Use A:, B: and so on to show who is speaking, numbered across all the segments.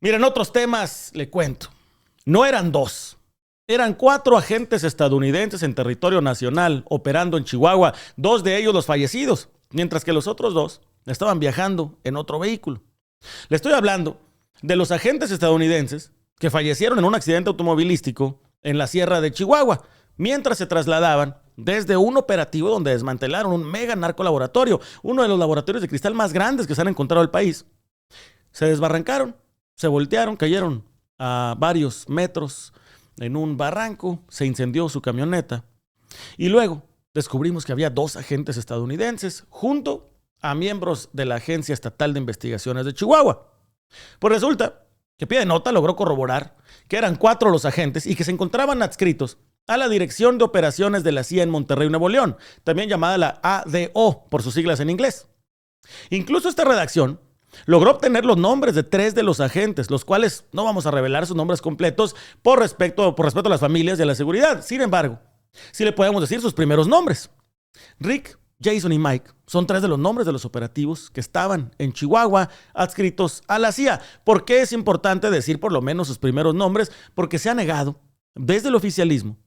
A: Mira, en otros temas le cuento. No eran dos. Eran 4 agentes estadounidenses en territorio nacional operando en Chihuahua, 2 de ellos los fallecidos, mientras que los otros 2 estaban viajando en otro vehículo. Le estoy hablando de los agentes estadounidenses que fallecieron en un accidente automovilístico en la sierra de Chihuahua, mientras se trasladaban desde un operativo donde desmantelaron un mega narcolaboratorio, uno de los laboratorios de cristal más grandes que se han encontrado en el país. Se desbarrancaron, se voltearon, cayeron a varios metros en un barranco, se incendió su camioneta y luego descubrimos que había 2 agentes estadounidenses junto a miembros de la Agencia Estatal de Investigaciones de Chihuahua. Pues resulta que pie de nota logró corroborar que eran 4 los agentes y que se encontraban adscritos a la Dirección de Operaciones de la CIA en Monterrey, Nuevo León, también llamada la ADO por sus siglas en inglés. Incluso esta redacción logró obtener los nombres de 3 de los agentes, los cuales no vamos a revelar sus nombres completos por respeto a las familias y a la seguridad. Sin embargo, sí le podemos decir sus primeros nombres. Rick, Jason y Mike son 3 de los nombres de los operativos que estaban en Chihuahua adscritos a la CIA. ¿Por qué es importante decir por lo menos sus primeros nombres? Porque se ha negado desde el oficialismo,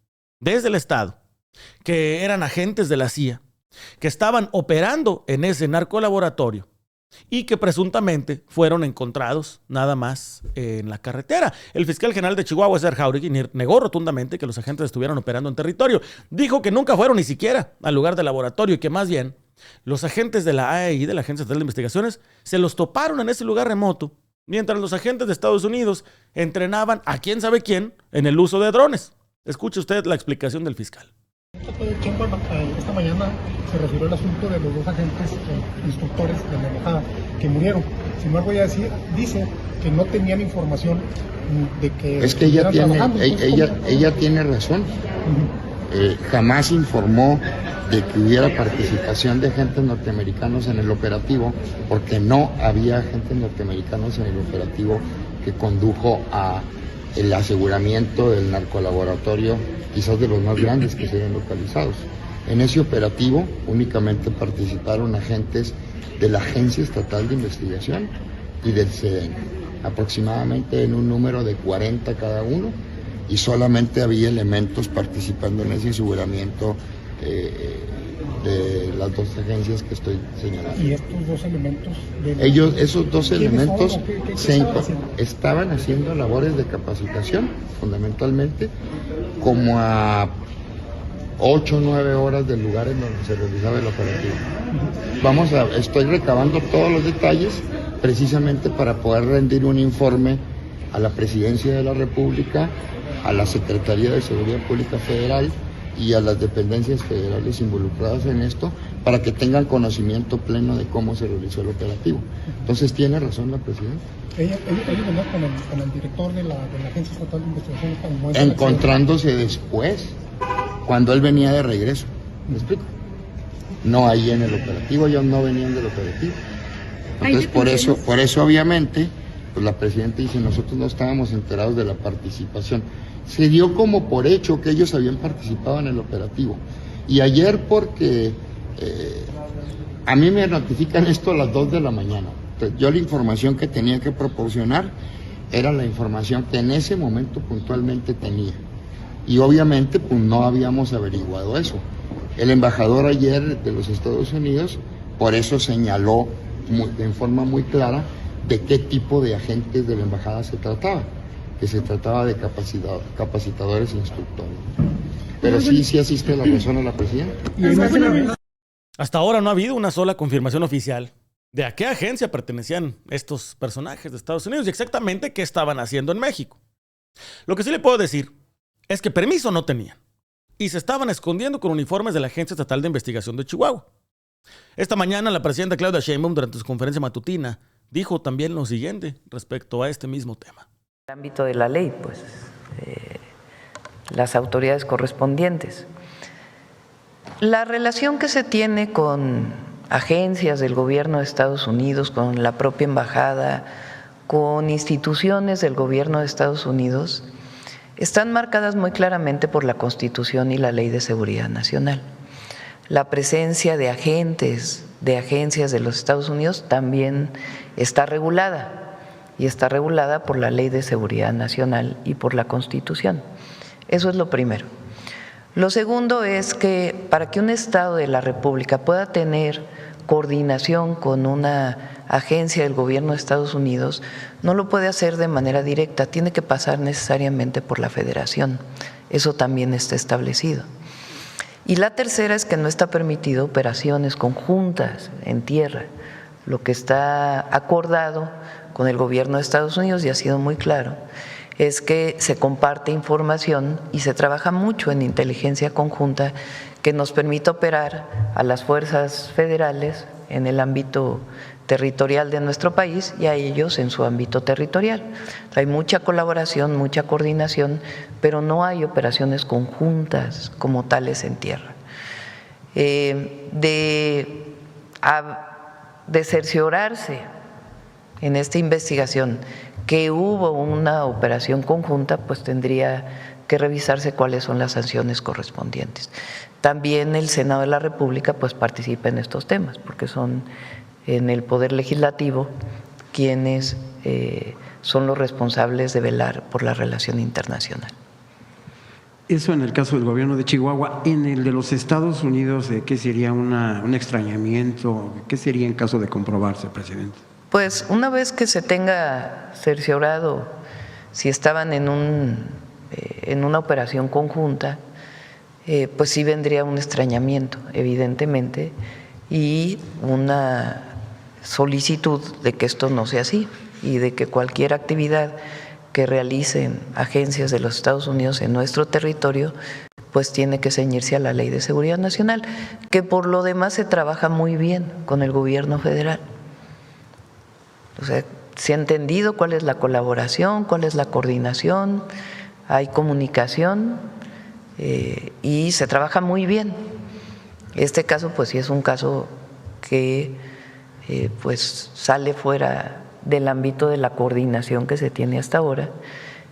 A: desde el Estado, que eran agentes de la CIA, que estaban operando en ese narcolaboratorio y que presuntamente fueron encontrados nada más en la carretera. El fiscal general de Chihuahua, César Jauregui, negó rotundamente que los agentes estuvieran operando en territorio. Dijo que nunca fueron ni siquiera al lugar del laboratorio y que más bien los agentes de la AEI, de la Agencia Estatal de Investigaciones, se los toparon en ese lugar remoto, mientras los agentes de Estados Unidos entrenaban a quién sabe quién en el uso de drones. Escuche usted la explicación del fiscal.
B: Esta mañana se refirió el asunto de los 2 agentes instructores de la embajada que murieron. Sin embargo, dice que no tenían información de que...
C: Es que ella tiene razón. Jamás informó de que hubiera participación de agentes norteamericanos en el operativo, porque no había agentes norteamericanos en el operativo que condujo a el aseguramiento del narcolaboratorio, quizás de los más grandes que se hayan localizados. En ese operativo únicamente participaron agentes de la Agencia Estatal de Investigación y del CEDEN, aproximadamente en un número de 40 cada uno, y solamente había elementos participando en ese aseguramiento de las 2 agencias que estoy señalando.
B: ¿Y estos 2 elementos?
C: Esos 2 elementos estaban haciendo labores de capacitación, fundamentalmente, como a 8 o 9 horas del lugar en donde se realizaba el operativo. Estoy recabando todos los detalles precisamente para poder rendir un informe a la Presidencia de la República, a la Secretaría de Seguridad Pública Federal y a las dependencias federales involucradas en esto, para que tengan conocimiento pleno de cómo se realizó el operativo. Entonces tiene razón la presidenta.
B: Ella venía con el director de la Agencia Estatal de Investigación.
C: Encontrándose después, cuando él venía de regreso. ¿Me explico? No ahí en el operativo, ellos no venían del operativo. Entonces por eso obviamente, pues la presidenta dice, nosotros no estábamos enterados de la participación. Se dio como por hecho que ellos habían participado en el operativo. Y ayer, porque a mí me notifican esto a las 2 de la mañana. Entonces, yo la información que tenía que proporcionar era la información que en ese momento puntualmente tenía. Y obviamente pues no habíamos averiguado eso. El embajador ayer de los Estados Unidos por eso señaló en forma muy clara de qué tipo de agentes de la embajada se trataba, que se trataba de capacitadores e instructores. Pero sí asiste la razón a la presidenta.
A: Hasta ahora no ha habido una sola confirmación oficial de a qué agencia pertenecían estos personajes de Estados Unidos y exactamente qué estaban haciendo en México. Lo que sí le puedo decir es que permiso no tenían y se estaban escondiendo con uniformes de la Agencia Estatal de Investigación de Chihuahua. Esta mañana la presidenta Claudia Sheinbaum, durante su conferencia matutina, dijo también lo siguiente respecto a este mismo tema.
D: En el ámbito de la ley, pues, las autoridades correspondientes. La relación que se tiene con agencias del gobierno de Estados Unidos, con la propia embajada, con instituciones del gobierno de Estados Unidos, están marcadas muy claramente por la Constitución y la Ley de Seguridad Nacional. La presencia de agentes de agencias de los Estados Unidos también está regulada y está regulada por la Ley de Seguridad Nacional y por la Constitución. Eso es lo primero. Lo segundo es que para que un Estado de la República pueda tener coordinación con una agencia del gobierno de Estados Unidos, no lo puede hacer de manera directa, tiene que pasar necesariamente por la Federación. Eso también está establecido. Y la tercera es que no está permitido operaciones conjuntas en tierra. Lo que está acordado con el gobierno de Estados Unidos, y ha sido muy claro, es que se comparte información y se trabaja mucho en inteligencia conjunta que nos permite operar a las fuerzas federales en el ámbito territorial de nuestro país y a ellos en su ámbito territorial. Hay mucha colaboración, mucha coordinación, pero no hay operaciones conjuntas como tales en tierra. De cerciorarse en esta investigación que hubo una operación conjunta, pues tendría que revisarse cuáles son las sanciones correspondientes. También el Senado de la República pues participa en estos temas, porque son en el Poder Legislativo quienes son los responsables de velar por la relación internacional.
E: Eso en el caso del gobierno de Chihuahua. En el de los Estados Unidos, ¿qué sería un extrañamiento? ¿Qué sería en caso de comprobarse, presidente?
D: Pues una vez que se tenga cerciorado si estaban en una operación conjunta, pues sí vendría un extrañamiento, evidentemente, y una solicitud de que esto no sea así y de que cualquier actividad que realicen agencias de los Estados Unidos en nuestro territorio pues tiene que ceñirse a la Ley de Seguridad Nacional, que por lo demás se trabaja muy bien con el gobierno federal. O sea, se ha entendido cuál es la colaboración, cuál es la coordinación, hay comunicación y se trabaja muy bien. Este caso pues sí es un caso que pues sale fuera del ámbito de la coordinación que se tiene hasta ahora,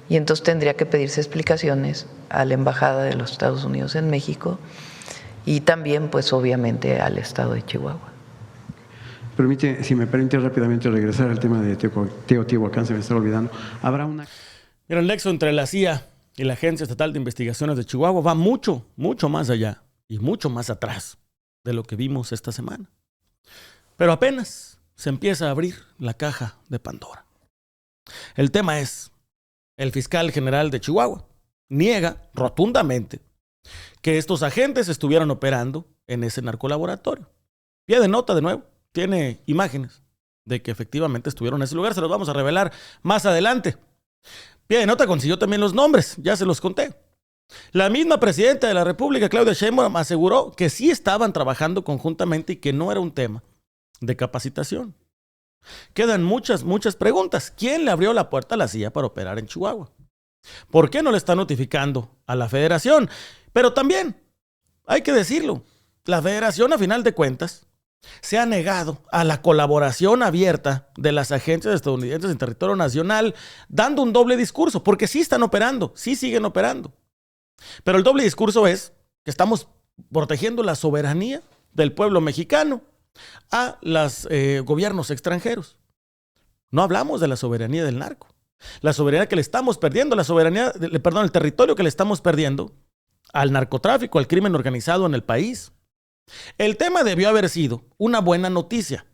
D: y entonces tendría que pedirse explicaciones a la Embajada de los Estados Unidos en México y también pues obviamente al Estado de Chihuahua.
E: Si me permite rápidamente regresar al tema de Teotihuacán, se me está olvidando. Habrá una…
A: Pero el nexo entre la CIA y la Agencia Estatal de Investigaciones de Chihuahua va mucho, mucho más allá y mucho más atrás de lo que vimos esta semana. Pero apenas se empieza a abrir la caja de Pandora. El tema es, el fiscal general de Chihuahua niega rotundamente que estos agentes estuvieran operando en ese narcolaboratorio. Pie de nota de nuevo, tiene imágenes de que efectivamente estuvieron en ese lugar, se los vamos a revelar más adelante. Pie de nota consiguió también los nombres, ya se los conté. La misma presidenta de la República, Claudia Sheinbaum, aseguró que sí estaban trabajando conjuntamente y que no era un tema de capacitación. Quedan muchas preguntas. ¿Quién le abrió la puerta a la CIA para operar en Chihuahua? ¿Por qué no le está notificando a la Federación? Pero también, hay que decirlo, la Federación, a final de cuentas, se ha negado a la colaboración abierta de las agencias estadounidenses en territorio nacional, dando un doble discurso, porque sí están operando, sí siguen operando. Pero el doble discurso es que estamos protegiendo la soberanía del pueblo mexicano a los gobiernos extranjeros. No hablamos de la soberanía del narco. La soberanía que le estamos perdiendo, el territorio que le estamos perdiendo al narcotráfico, al crimen organizado en el país. El tema debió haber sido una buena noticia.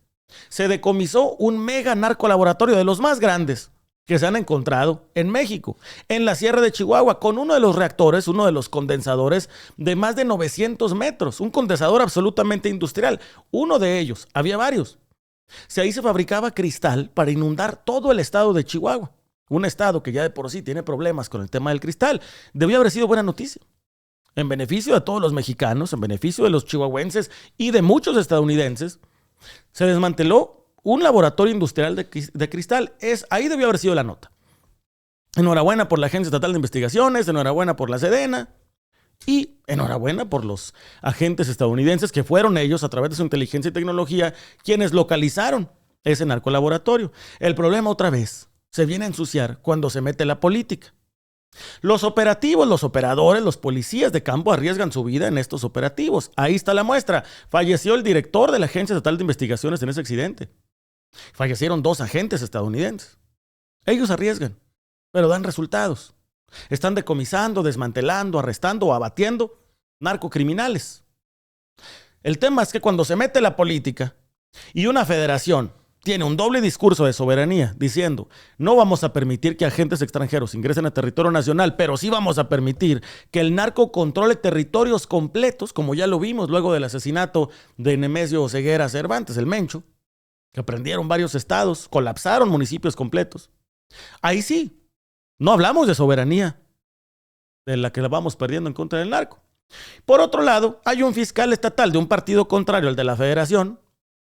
A: Se decomisó un mega narcolaboratorio de los más grandes que se han encontrado en México, en la Sierra de Chihuahua, con uno de los reactores, uno de los condensadores de más de 900 metros, un condensador absolutamente industrial. Uno de ellos, había varios. Ahí se fabricaba cristal para inundar todo el estado de Chihuahua, un estado que ya de por sí tiene problemas con el tema del cristal. Debió haber sido buena noticia, en beneficio de todos los mexicanos, en beneficio de los chihuahuenses y de muchos estadounidenses. Se desmanteló un laboratorio industrial de cristal. Ahí debió haber sido la nota. Enhorabuena por la Agencia Estatal de Investigaciones, enhorabuena por la Sedena y enhorabuena por los agentes estadounidenses que fueron ellos, a través de su inteligencia y tecnología, quienes localizaron ese narcolaboratorio. El problema otra vez se viene a ensuciar cuando se mete la política. Los operativos, los operadores, los policías de campo arriesgan su vida en estos operativos. Ahí está la muestra. Falleció el director de la Agencia Estatal de Investigaciones en ese accidente. Fallecieron 2 agentes estadounidenses. Ellos arriesgan, pero dan resultados. Están decomisando, desmantelando, arrestando o abatiendo narcocriminales. El tema es que cuando se mete la política y una federación tiene un doble discurso de soberanía diciendo no vamos a permitir que agentes extranjeros ingresen a territorio nacional, pero sí vamos a permitir que el narco controle territorios completos, como ya lo vimos luego del asesinato de Nemesio Ceguera Cervantes, el Mencho, que prendieron varios estados, colapsaron municipios completos. Ahí sí, no hablamos de soberanía, de la que la vamos perdiendo en contra del narco. Por otro lado, hay un fiscal estatal de un partido contrario al de la federación,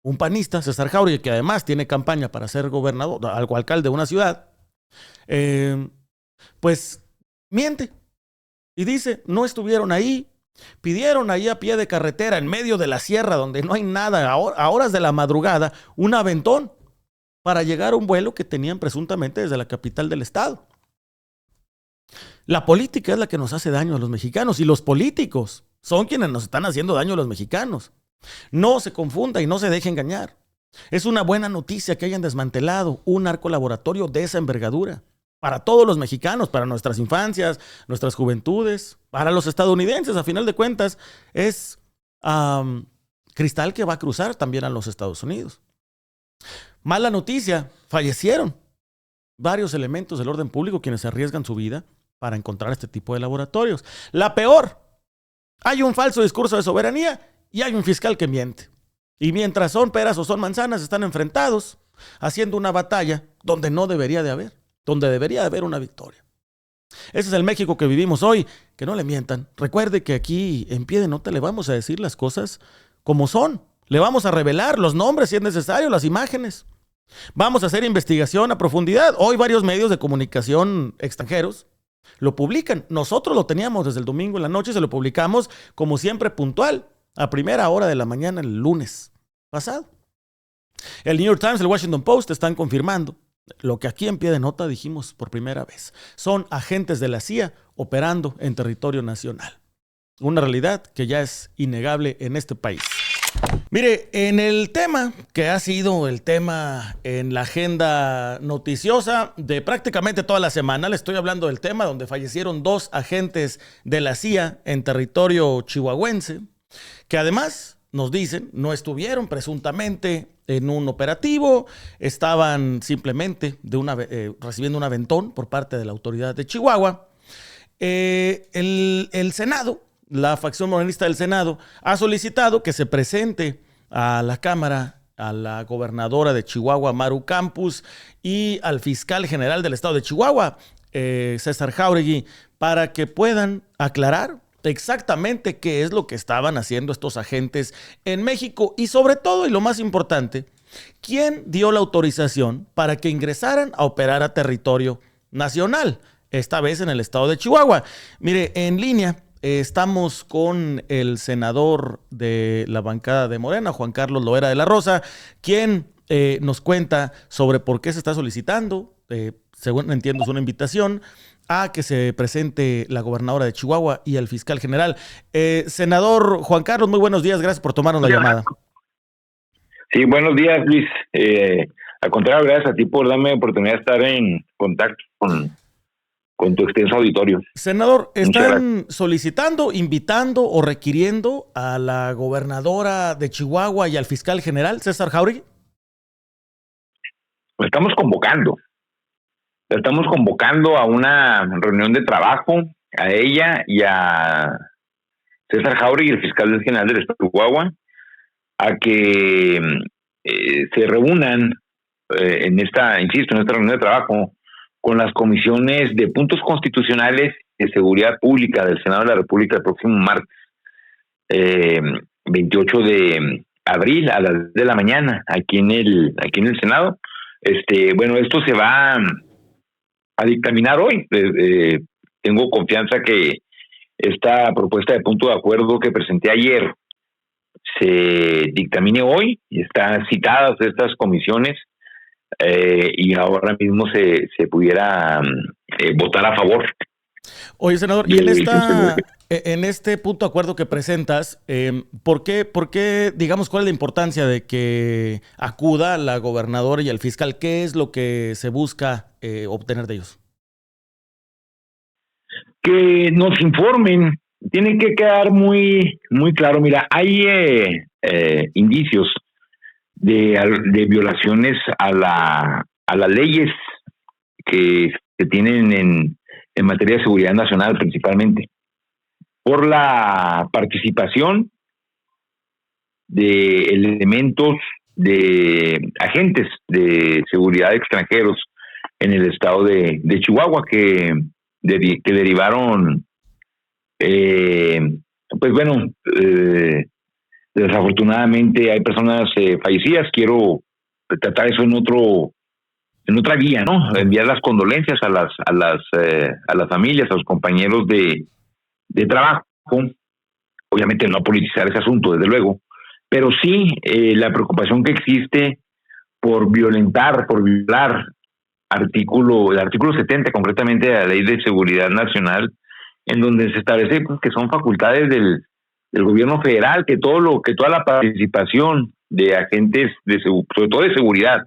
A: un panista, César Jáuregui, que además tiene campaña para ser gobernador o alcalde de una ciudad, pues miente y dice, no estuvieron ahí, pidieron ahí a pie de carretera, en medio de la sierra, donde no hay nada, a horas de la madrugada, un aventón para llegar a un vuelo que tenían presuntamente desde la capital del estado. La política es la que nos hace daño a los mexicanos y los políticos son quienes nos están haciendo daño a los mexicanos. No se confunda y no se deje engañar. Es una buena noticia que hayan desmantelado un narcolaboratorio de esa envergadura para todos los mexicanos, para nuestras infancias, nuestras juventudes, para los estadounidenses. A final de cuentas, es cristal que va a cruzar también a los Estados Unidos. Mala noticia, fallecieron varios elementos del orden público quienes arriesgan su vida para encontrar este tipo de laboratorios. La peor, hay un falso discurso de soberanía y hay un fiscal que miente. Y mientras son peras o son manzanas, están enfrentados, haciendo una batalla donde no debería de haber, donde debería de haber una victoria. Ese es el México que vivimos hoy, que no le mientan. Recuerde que aquí en Pie de Nota le vamos a decir las cosas como son. Le vamos a revelar los nombres si es necesario, las imágenes. Vamos a hacer investigación a profundidad. Hoy varios medios de comunicación extranjeros lo publican. Nosotros lo teníamos desde el domingo en la noche, se lo publicamos como siempre puntual, a primera hora de la mañana el lunes pasado. El New York Times, el Washington Post están confirmando lo que aquí en Pie de Nota dijimos por primera vez. Son agentes de la CIA operando en territorio nacional. Una realidad que ya es innegable en este país. Mire, en el tema que ha sido el tema en la agenda noticiosa de prácticamente toda la semana, le estoy hablando del tema donde fallecieron 2 agentes de la CIA en territorio chihuahuense, que además nos dicen no estuvieron presuntamente en un operativo, estaban simplemente recibiendo un aventón por parte de la autoridad de Chihuahua. El Senado, la facción morenista del Senado, ha solicitado que se presente a la Cámara a la gobernadora de Chihuahua, Maru Campos, y al fiscal general del estado de Chihuahua, César Jáuregui, para que puedan aclarar exactamente qué es lo que estaban haciendo estos agentes en México y sobre todo, y lo más importante, quién dio la autorización para que ingresaran a operar a territorio nacional, esta vez en el estado de Chihuahua. Mire, en línea estamos con el senador de la bancada de Morena, Juan Carlos Loera de la Rosa, quien nos cuenta sobre por qué se está solicitando, según entiendo es una invitación, a que se presente la gobernadora de Chihuahua y el fiscal general. Senador Juan Carlos, muy buenos días, gracias por tomarnos la llamada.
F: Sí, buenos días, Luis. Al contrario, gracias a ti por darme la oportunidad de estar en contacto con tu extenso auditorio.
A: Senador, ¿están solicitando, invitando o requiriendo a la gobernadora de Chihuahua y al fiscal general, César Jáuregui?
F: Lo estamos convocando. La estamos convocando a una reunión de trabajo, a ella y a César Jáuregui, el fiscal general del estado de Chihuahua, a que se reúnan en esta reunión de trabajo con las comisiones de puntos constitucionales de seguridad pública del Senado de la República el próximo martes 28 de abril a las 10 de la mañana aquí en el Senado. Bueno, esto se va a dictaminar hoy. Tengo confianza que esta propuesta de punto de acuerdo que presenté ayer se dictamine hoy y están citadas estas comisiones y ahora mismo se pudiera votar a favor.
A: Oye, senador, y En este punto de acuerdo que presentas, ¿por qué, digamos, cuál es la importancia de que acuda la gobernadora y el fiscal? ¿Qué es lo que se busca obtener de ellos?
F: Que nos informen, tiene que quedar muy, muy claro. Mira, hay indicios de violaciones a las leyes que se tienen en materia de seguridad nacional, principalmente por la participación de elementos de agentes de seguridad extranjeros en el estado de Chihuahua que derivaron, pues bueno, desafortunadamente hay personas fallecidas. Quiero tratar eso en otra vía, ¿no? Enviar las condolencias a las familias, a los compañeros de trabajo. Obviamente no politizar ese asunto, desde luego, pero sí la preocupación que existe por violar el artículo 70 concretamente de la Ley de Seguridad Nacional, en donde se establece que son facultades del gobierno federal, que toda la participación de agentes sobre todo de seguridad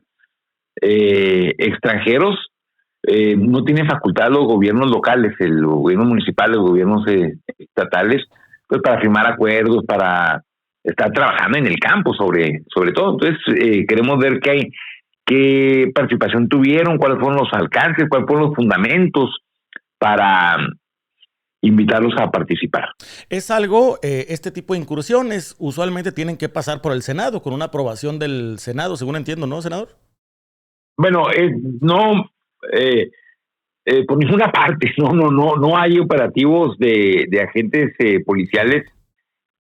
F: extranjeros no tienen facultad los gobiernos locales, el gobierno municipal, los gobiernos estatales, pues para firmar acuerdos, para estar trabajando en el campo sobre todo. Entonces queremos ver qué participación tuvieron, cuáles fueron los alcances, cuáles fueron los fundamentos para invitarlos a participar.
A: Es algo, este tipo de incursiones usualmente tienen que pasar por el Senado, con una aprobación del Senado, según entiendo, ¿no, senador?
F: Bueno, no, por ninguna parte, no hay operativos de agentes policiales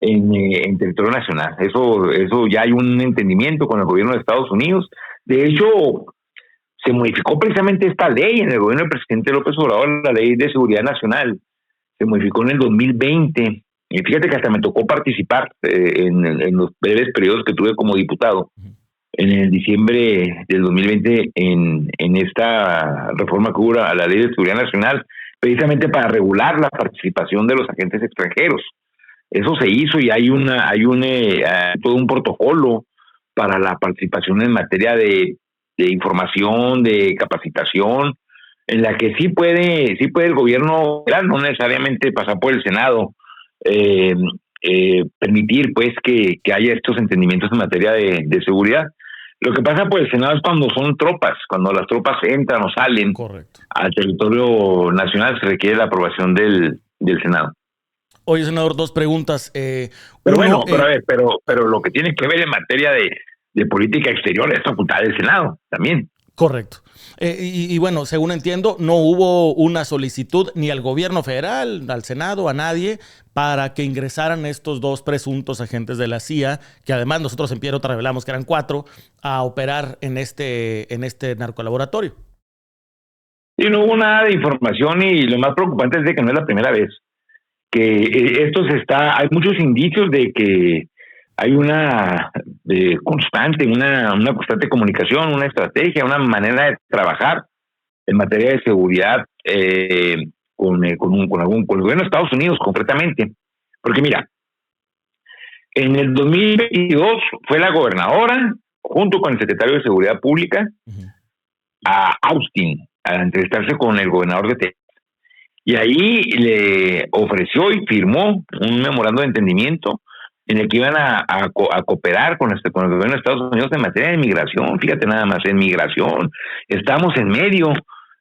F: en territorio nacional. Eso ya hay un entendimiento con el gobierno de Estados Unidos. De hecho, se modificó precisamente esta ley en el gobierno del presidente López Obrador, la Ley de Seguridad Nacional. Se modificó en el 2020. Y fíjate que hasta me tocó participar en los breves periodos que tuve como diputado. En el diciembre del 2020 en esta reforma que hubo a la Ley de Seguridad Nacional, precisamente para regular la participación de los agentes extranjeros. Eso se hizo y hay todo un protocolo para la participación en materia de información, de capacitación, en la que sí puede el gobierno, no necesariamente pasar por el Senado, permitir pues que haya estos entendimientos en materia de seguridad. Lo que pasa por el Senado es cuando son tropas, cuando las tropas entran o salen.
A: Correcto.
F: Al territorio nacional, se requiere la aprobación del Senado.
A: Oye, senador, dos preguntas.
F: Pero lo que tiene que ver en materia de política exterior es facultad del Senado también.
A: Correcto. Y bueno, según entiendo, no hubo una solicitud ni al gobierno federal, al Senado, a nadie, para que ingresaran estos dos presuntos agentes de la CIA, que además nosotros en Pie Nota revelamos que eran 4, a operar en este narcolaboratorio.
F: Y no hubo nada de información, y lo más preocupante es de que no es la primera vez que hay muchos indicios de que hay una constante comunicación, una estrategia, una manera de trabajar en materia de seguridad con el gobierno de Estados Unidos concretamente. Porque mira, en el 2022 fue la gobernadora junto con el secretario de Seguridad Pública a Austin a entrevistarse con el gobernador de Texas. Y ahí le ofreció y firmó un memorando de entendimiento en el que iban a cooperar con el gobierno de Estados Unidos en materia de migración. Fíjate nada más, en migración. Estamos en medio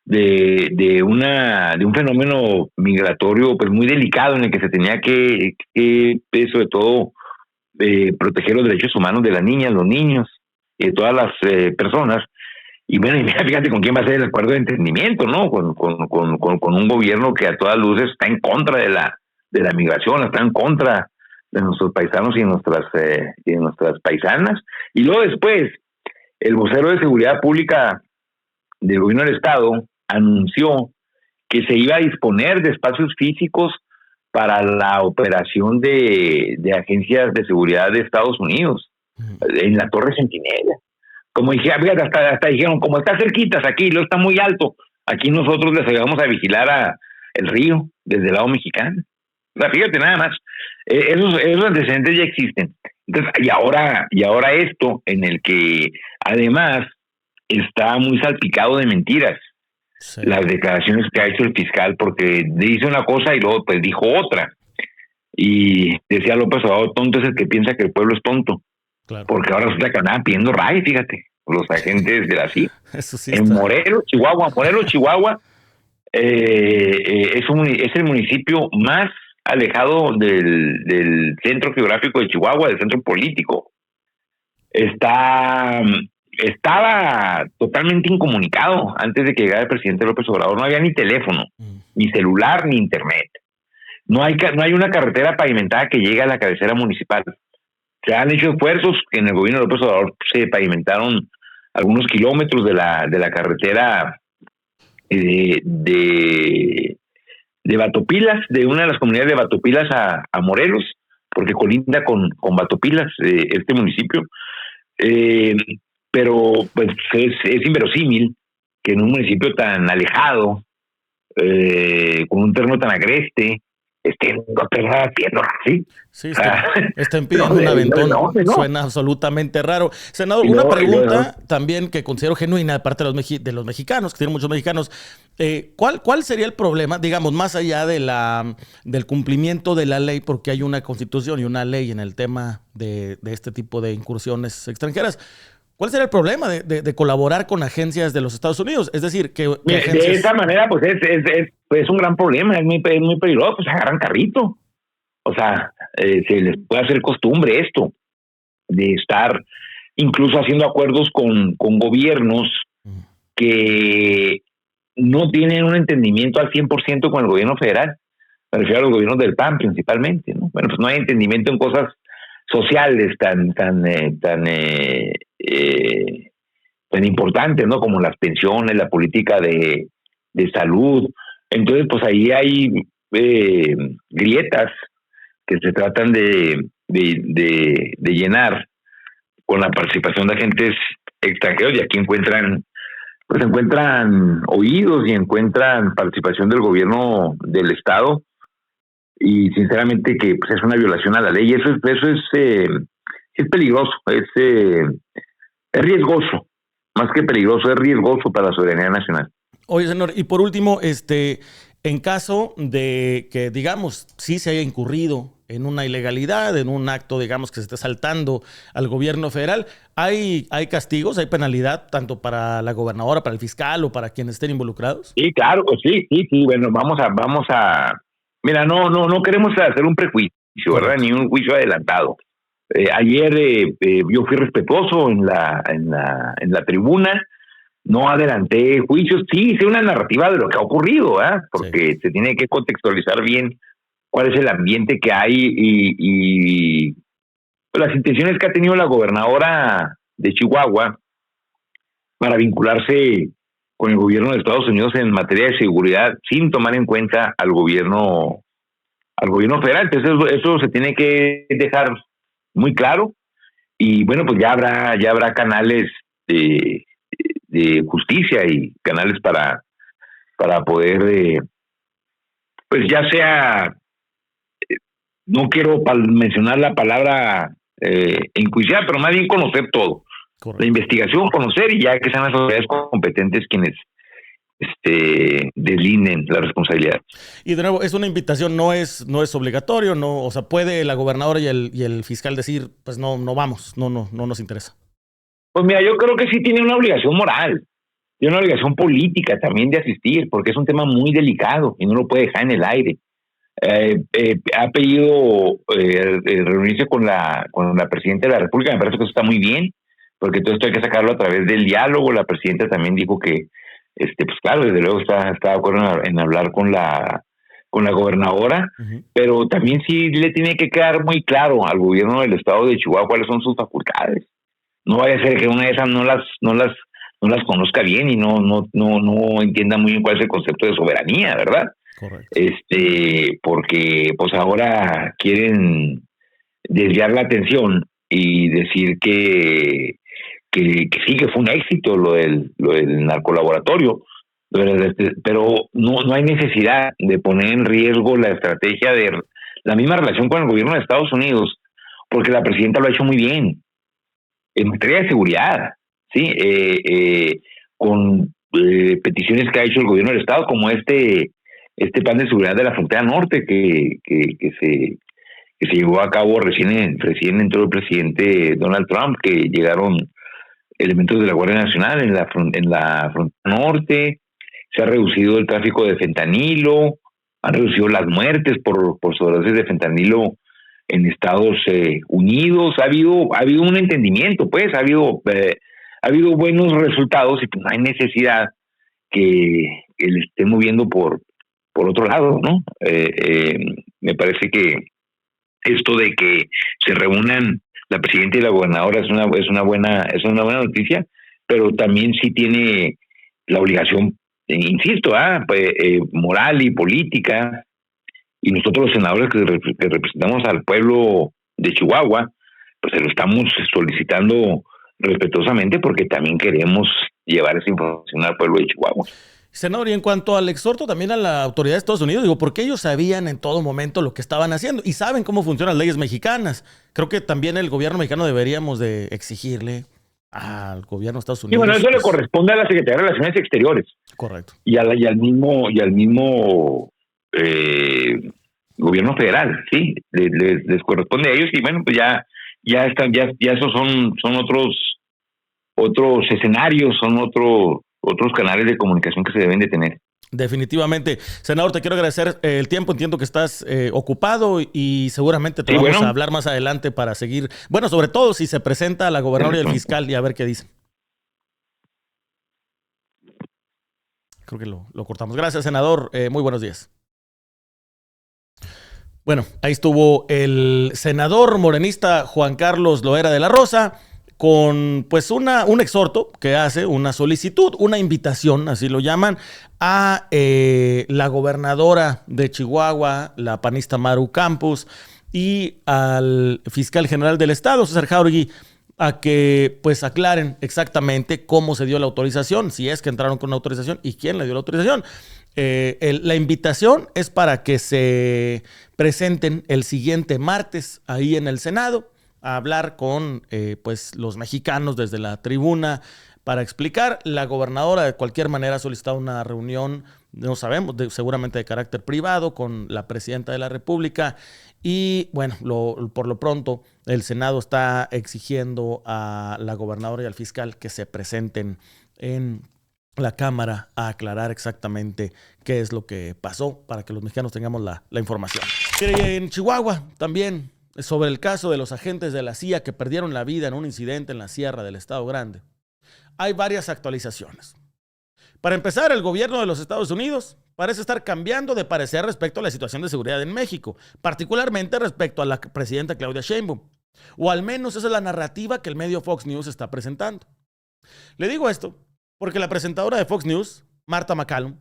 F: de un fenómeno migratorio pues muy delicado, en el que se tenía que sobre todo proteger los derechos humanos de las niñas, los niños y de todas las personas. Y bueno, fíjate con quién va a ser el acuerdo de entendimiento, ¿no? Con un gobierno que a todas luces está en contra de la migración, está en contra de nuestros paisanos y de nuestras paisanas. Y luego después, el vocero de Seguridad Pública del gobierno del Estado anunció que se iba a disponer de espacios físicos para la operación de agencias de seguridad de Estados Unidos en la Torre Centinela. Como dije, hasta dijeron, como está cerquitas aquí, lo está muy alto, aquí nosotros les ayudamos a vigilar el río desde el lado mexicano. O sea, fíjate nada más, esos antecedentes ya existen. Entonces, y ahora esto, en el que además está muy salpicado de mentiras,
A: Sí.
F: las declaraciones que ha hecho el fiscal, porque dice una cosa y luego pues dijo otra. Y decía López Obrador, tonto es el que piensa que el pueblo es tonto,
A: Claro.
F: porque ahora resulta que andaban pidiendo RAI, fíjate, los agentes de la CIA.
A: Eso sí
F: En
A: está.
F: Morelos, Chihuahua, es el municipio más alejado del centro geográfico de Chihuahua, del centro político. Estaba totalmente incomunicado antes de que llegara el presidente López Obrador. No había ni teléfono, ni celular, ni internet. No hay una carretera pavimentada que llegue a la cabecera municipal. Se han hecho esfuerzos que en el gobierno de López Obrador se pavimentaron algunos kilómetros de la carretera de Batopilas, de una de las comunidades de Batopilas a Morelos, porque colinda con Batopilas, este municipio. Pero pues es inverosímil que en un municipio tan alejado, con un terreno tan agreste, estén haciendo así.
A: Sí, están pidiendo un aventón.
F: No.
A: Suena absolutamente raro. Senador, una pregunta también que considero genuina de parte de los mexicanos, que tienen muchos mexicanos. ¿Cuál sería el problema, digamos, más allá del cumplimiento de la ley, porque hay una constitución y una ley en el tema de este tipo de incursiones extranjeras? ¿Cuál sería el problema de colaborar con agencias de los Estados Unidos? Es decir, que agencias...
F: De esa manera, pues es un gran problema, es muy peligroso, pues agarran carrito. O sea, se les puede hacer costumbre esto, de estar incluso haciendo acuerdos con gobiernos que no tienen un entendimiento al 100% con el gobierno federal. Me refiero a los gobiernos del PAN principalmente, ¿no? Bueno, pues no hay entendimiento en cosas sociales tan importantes, ¿no? Como las pensiones, la política de salud. Entonces, pues ahí hay grietas que se tratan de llenar con la participación de agentes extranjeros, y aquí encuentran oídos y encuentran participación del gobierno del estado, y sinceramente que pues, es una violación a la ley. Eso es peligroso, es riesgoso, más que peligroso, es riesgoso para la soberanía nacional.
A: Oye, senador, y por último, en caso de que, digamos, sí se haya incurrido en una ilegalidad, en un acto, digamos, que se esté saltando al gobierno federal, ¿hay castigos, hay penalidad, tanto para la gobernadora, para el fiscal o para quienes estén involucrados?
F: Sí, claro, pues sí. Bueno, vamos a... Mira, no queremos hacer un prejuicio, ¿verdad? Ni un juicio adelantado. Ayer yo fui respetuoso en la tribuna, no adelanté juicios, sí hice una narrativa de lo que ha ocurrido, ¿verdad? Porque se tiene que contextualizar bien cuál es el ambiente que hay y las intenciones que ha tenido la gobernadora de Chihuahua para vincularse con el gobierno de Estados Unidos en materia de seguridad sin tomar en cuenta al gobierno federal. Entonces eso se tiene que dejar muy claro, y bueno, pues ya habrá canales de justicia y canales para poder pues ya sea, no quiero mencionar la palabra enjuiciar, pero más bien conocer todo. Correcto. La investigación, conocer, y ya que sean las autoridades competentes quienes deslinden la responsabilidad.
A: Y de nuevo, es una invitación, no es obligatorio, no, o sea, puede la gobernadora y el fiscal decir, pues no vamos, no nos interesa.
F: Pues mira, yo creo que sí tiene una obligación moral, tiene una obligación política también de asistir, porque es un tema muy delicado y no lo puede dejar en el aire. Ha pedido reunirse con la presidenta de la República. Me parece que eso está muy bien, porque todo esto hay que sacarlo a través del diálogo. La presidenta también dijo que, pues claro, desde luego está de acuerdo en hablar con la gobernadora, pero también sí le tiene que quedar muy claro al gobierno del estado de Chihuahua cuáles son sus facultades. No vaya a ser que una de esas no las conozca bien y no entienda muy bien cuál es el concepto de soberanía, ¿verdad?
A: Correcto.
F: Porque pues ahora quieren desviar la atención y decir que sí, que fue un éxito lo del narcolaboratorio, pero no hay necesidad de poner en riesgo la estrategia la misma relación con el gobierno de Estados Unidos, porque la presidenta lo ha hecho muy bien en materia de seguridad, ¿sí? Con peticiones que ha hecho el gobierno del Estado, como este plan de seguridad de la frontera norte que se llevó a cabo recién entró el presidente Donald Trump, que llegaron elementos de la Guardia Nacional en la frontera norte. Se ha reducido el tráfico de fentanilo, han reducido las muertes por sobredosis de fentanilo en Estados Unidos. Ha habido un entendimiento, pues, ha habido buenos resultados, y pues no hay necesidad que le esté moviendo por otro lado, ¿no? Me parece que esto de que se reúnan la presidenta y la gobernadora es una buena noticia, pero también sí tiene la obligación, insisto, moral y política, y nosotros los senadores que representamos al pueblo de Chihuahua, pues se lo estamos solicitando respetuosamente, porque también queremos llevar esa información al pueblo de Chihuahua.
A: Senador, y en cuanto al exhorto también a la autoridad de Estados Unidos, porque ellos sabían en todo momento lo que estaban haciendo y saben cómo funcionan las leyes mexicanas. Creo que también el gobierno mexicano deberíamos de exigirle al gobierno de Estados Unidos.
F: Y bueno, eso le corresponde a la Secretaría de Relaciones Exteriores.
A: Correcto.
F: Y al mismo gobierno federal, ¿sí? Les corresponde a ellos, y bueno, pues ya esos son otros escenarios, son otros canales de comunicación que se deben de tener.
A: Definitivamente. Senador, te quiero agradecer el tiempo. Entiendo que estás ocupado y seguramente te vamos a hablar más adelante para seguir. Bueno, sobre todo si se presenta la gobernadora y el fiscal y a ver qué dicen. Creo que lo cortamos. Gracias, senador. Muy buenos días. Bueno, ahí estuvo el senador morenista Juan Carlos Loera de la Rosa, con pues un exhorto que hace, una solicitud, una invitación, así lo llaman, a la gobernadora de Chihuahua, la panista Maru Campos, y al fiscal general del estado, César Jauregui, a que pues aclaren exactamente cómo se dio la autorización, si es que entraron con una autorización y quién le dio la autorización. La invitación es para que se presenten el siguiente martes ahí en el Senado, a hablar con pues los mexicanos desde la tribuna para explicar. La gobernadora de cualquier manera ha solicitado una reunión, no sabemos, seguramente de carácter privado, con la presidenta de la República. Y bueno, por lo pronto el Senado está exigiendo a la gobernadora y al fiscal que se presenten en la Cámara a aclarar exactamente qué es lo que pasó, para que los mexicanos tengamos la información. En Chihuahua también, sobre el caso de los agentes de la CIA que perdieron la vida en un incidente en la Sierra del Estado Grande, hay varias actualizaciones. Para empezar, el gobierno de los Estados Unidos parece estar cambiando de parecer respecto a la situación de seguridad en México, particularmente respecto a la presidenta Claudia Sheinbaum. O al menos esa es la narrativa que el medio Fox News está presentando. Le digo esto porque la presentadora de Fox News, Martha MacCallum,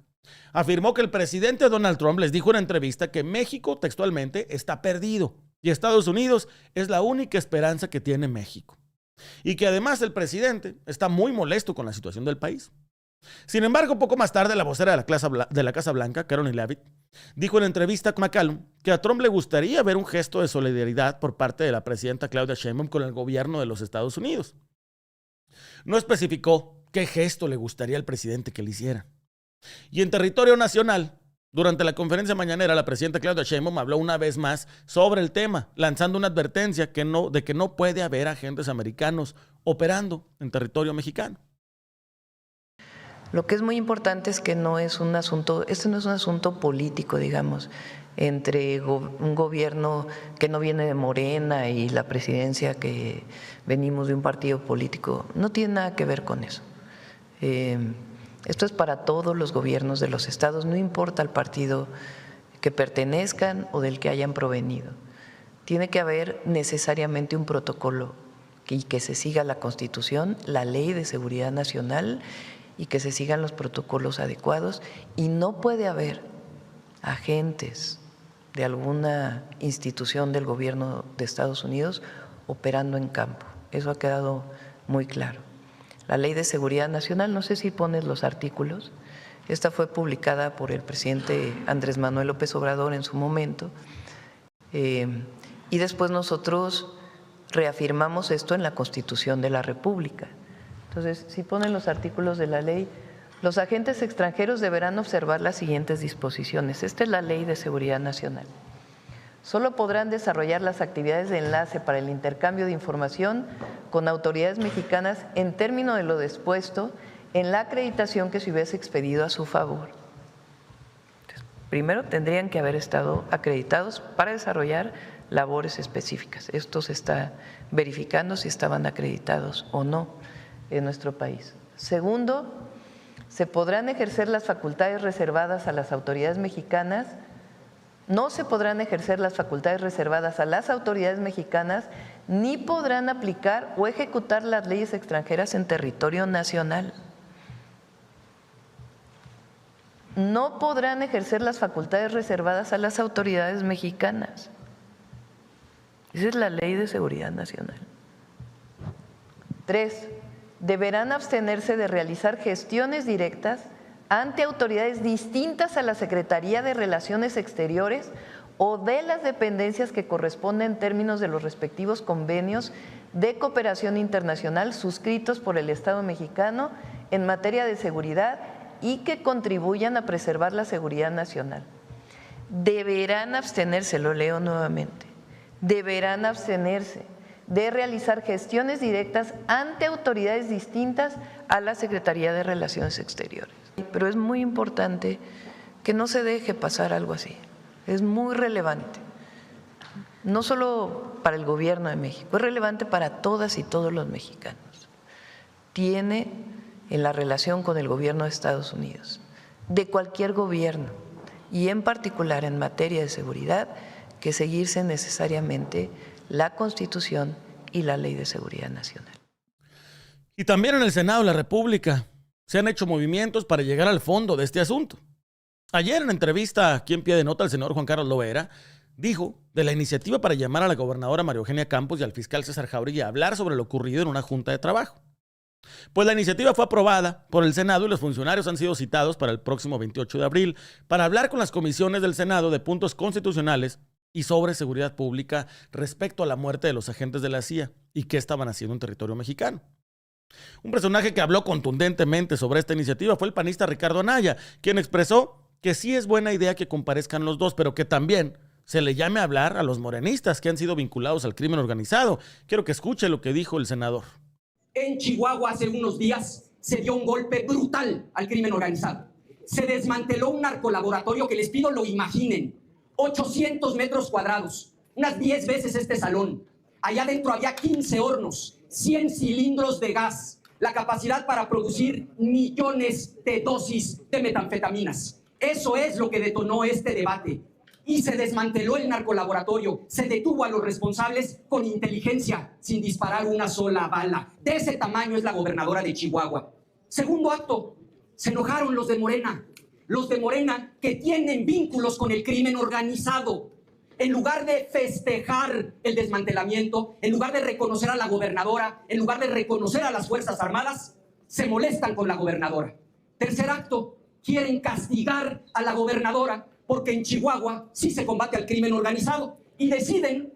A: afirmó que el presidente Donald Trump les dijo en una entrevista que México textualmente está perdido y Estados Unidos es la única esperanza que tiene México. Y que además el presidente está muy molesto con la situación del país. Sin embargo, poco más tarde, la vocera de la Casa Blanca, Caroline Leavitt, dijo en entrevista con MacCallum que a Trump le gustaría ver un gesto de solidaridad por parte de la presidenta Claudia Sheinbaum con el gobierno de los Estados Unidos. No especificó qué gesto le gustaría al presidente que le hiciera. Y en territorio nacional, durante la conferencia mañanera, la presidenta Claudia Sheinbaum habló una vez más sobre el tema, lanzando una advertencia de que no puede haber agentes americanos operando en territorio mexicano.
D: Lo que es muy importante es que este no es un asunto político, digamos, entre un gobierno que no viene de Morena y la presidencia que venimos de un partido político. No tiene nada que ver con eso. Esto es para todos los gobiernos de los estados, no importa al partido que pertenezcan o del que hayan provenido. Tiene que haber necesariamente un protocolo y que se siga la Constitución, la Ley de Seguridad Nacional, y que se sigan los protocolos adecuados, y no puede haber agentes de alguna institución del gobierno de Estados Unidos operando en campo. Eso ha quedado muy claro. La Ley de Seguridad Nacional, no sé si pones los artículos, esta fue publicada por el presidente Andrés Manuel López Obrador en su momento, Y después nosotros reafirmamos esto en la Constitución de la República. Entonces, si ponen los artículos de la ley, los agentes extranjeros deberán observar las siguientes disposiciones. Esta es la Ley de Seguridad Nacional. Solo podrán desarrollar las actividades de enlace para el intercambio de información con autoridades mexicanas en términos de lo dispuesto en la acreditación que se hubiese expedido a su favor. Entonces, primero tendrían que haber estado acreditados para desarrollar labores específicas. Esto se está verificando si estaban acreditados o no en nuestro país. Segundo, se podrán ejercer las facultades reservadas a las autoridades mexicanas. No se podrán ejercer las facultades reservadas a las autoridades mexicanas, ni podrán aplicar o ejecutar las leyes extranjeras en territorio nacional. No podrán ejercer las facultades reservadas a las autoridades mexicanas. Esa es la Ley de Seguridad Nacional. 3. Deberán abstenerse de realizar gestiones directas ante autoridades distintas a la Secretaría de Relaciones Exteriores o de las dependencias que corresponden en términos de los respectivos convenios de cooperación internacional suscritos por el Estado mexicano en materia de seguridad y que contribuyan a preservar la seguridad nacional. Deberán abstenerse, lo leo nuevamente, deberán abstenerse de realizar gestiones directas ante autoridades distintas a la Secretaría de Relaciones Exteriores. Pero es muy importante que no se deje pasar algo así. Es muy relevante, no solo para el gobierno de México, es relevante para todas y todos los mexicanos. Tiene en la relación con el gobierno de Estados Unidos, de cualquier gobierno, y en particular en materia de seguridad, que seguirse necesariamente la Constitución y la Ley de Seguridad Nacional.
A: Y también en el Senado de la República se han hecho movimientos para llegar al fondo de este asunto. Ayer, en entrevista aquí en Pie de Nota, el senador Juan Carlos Loera dijo de la iniciativa para llamar a la gobernadora María Eugenia Campos y al fiscal César Jauregui a hablar sobre lo ocurrido en una junta de trabajo. Pues la iniciativa fue aprobada por el Senado y los funcionarios han sido citados para el próximo 28 de abril para hablar con las comisiones del Senado de puntos constitucionales y sobre seguridad pública respecto a la muerte de los agentes de la CIA y qué estaban haciendo en territorio mexicano. Un personaje que habló contundentemente sobre esta iniciativa fue el panista Ricardo Anaya, quien expresó que sí es buena idea que comparezcan los dos, pero que también se le llame a hablar a los morenistas que han sido vinculados al crimen organizado. Quiero que escuche lo que dijo el senador.
G: En Chihuahua hace unos días se dio un golpe brutal al crimen organizado. Se desmanteló un narcolaboratorio que les pido lo imaginen. 800 metros cuadrados, unas 10 veces este salón. Allá adentro había 15 hornos, 100 cilindros de gas, la capacidad para producir millones de dosis de metanfetaminas. Eso es lo que detonó este debate. Y se desmanteló el narcolaboratorio, se detuvo a los responsables con inteligencia, sin disparar una sola bala. De ese tamaño es la gobernadora de Chihuahua. Segundo acto, se enojaron los de Morena. Los de Morena que tienen vínculos con el crimen organizado. En lugar de festejar el desmantelamiento, en lugar de reconocer a la gobernadora, en lugar de reconocer a las Fuerzas Armadas, se molestan con la gobernadora. Tercer acto, quieren castigar a la gobernadora porque en Chihuahua sí se combate al crimen organizado y deciden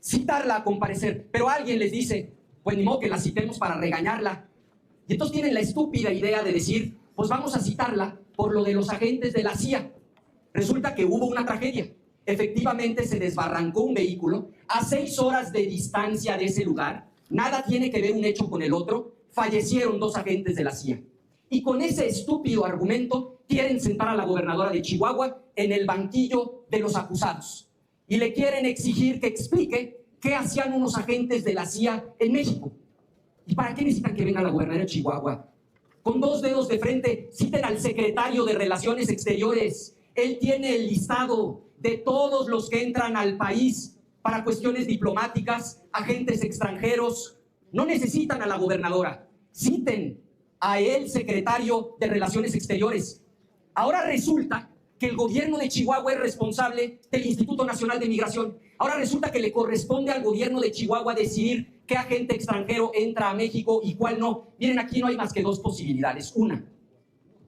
G: citarla a comparecer. Pero alguien les dice, pues ni modo que la citemos para regañarla. Y entonces tienen la estúpida idea de decir, pues vamos a citarla por lo de los agentes de la CIA. Resulta que hubo una tragedia. Efectivamente se desbarrancó un vehículo a 6 horas de distancia de ese lugar. Nada tiene que ver un hecho con el otro. Fallecieron 2 agentes de la CIA. Y con ese estúpido argumento quieren sentar a la gobernadora de Chihuahua en el banquillo de los acusados. Y le quieren exigir que explique qué hacían unos agentes de la CIA en México. ¿Y para qué necesitan que venga la gobernadora de Chihuahua? Con 2 dedos de frente, citen al secretario de Relaciones Exteriores. Él tiene el listado de todos los que entran al país para cuestiones diplomáticas, agentes extranjeros. No necesitan a la gobernadora. Citen a el secretario de Relaciones Exteriores. Ahora resulta que el gobierno de Chihuahua es responsable del Instituto Nacional de Migración. Ahora resulta que le corresponde al gobierno de Chihuahua decidir qué agente extranjero entra a México y cuál no. Miren, aquí no hay más que 2 posibilidades. Una,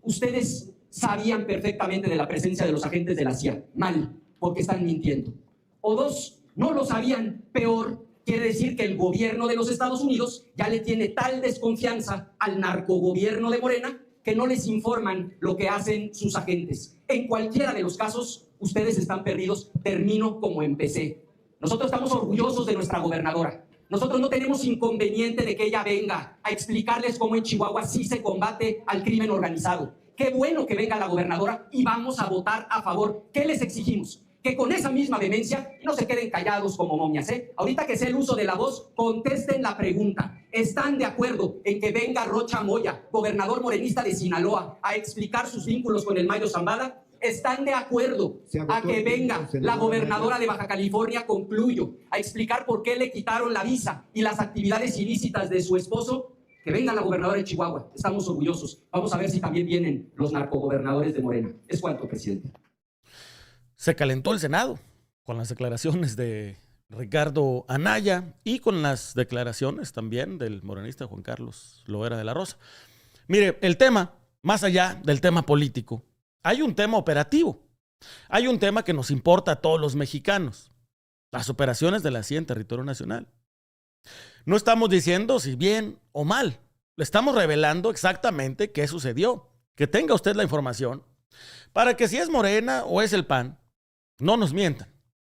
G: ustedes sabían perfectamente de la presencia de los agentes de la CIA. Mal, porque están mintiendo. O dos, no lo sabían. Peor, quiere decir que el gobierno de los Estados Unidos ya le tiene tal desconfianza al narcogobierno de Morena que no les informan lo que hacen sus agentes. En cualquiera de los casos, ustedes están perdidos. Termino como empecé. Nosotros estamos orgullosos de nuestra gobernadora. Nosotros no tenemos inconveniente de que ella venga a explicarles cómo en Chihuahua sí se combate al crimen organizado. Qué bueno que venga la gobernadora y vamos a votar a favor. ¿Qué les exigimos? Que con esa misma vehemencia no se queden callados como momias, ¿eh? Ahorita que sea el uso de la voz, contesten la pregunta. ¿Están de acuerdo en que venga Rocha Moya, gobernador morenista de Sinaloa, a explicar sus vínculos con el Mayo Zambada? ¿Están de acuerdo a que venga la gobernadora de Baja California, concluyo, a explicar por qué le quitaron la visa y las actividades ilícitas de su esposo? Que venga la gobernadora de Chihuahua. Estamos orgullosos. Vamos a ver si también vienen los narcogobernadores de Morena. Es cuanto, presidente.
A: Se calentó el Senado con las declaraciones de Ricardo Anaya y con las declaraciones también del morenista Juan Carlos Loera de la Rosa. Mire, el tema, más allá del tema político, hay un tema operativo. Hay un tema que nos importa a todos los mexicanos. Las operaciones de la CIA en territorio nacional. No estamos diciendo si bien o mal. Le estamos revelando exactamente qué sucedió. Que tenga usted la información para que si es Morena o es el PAN, no nos mientan.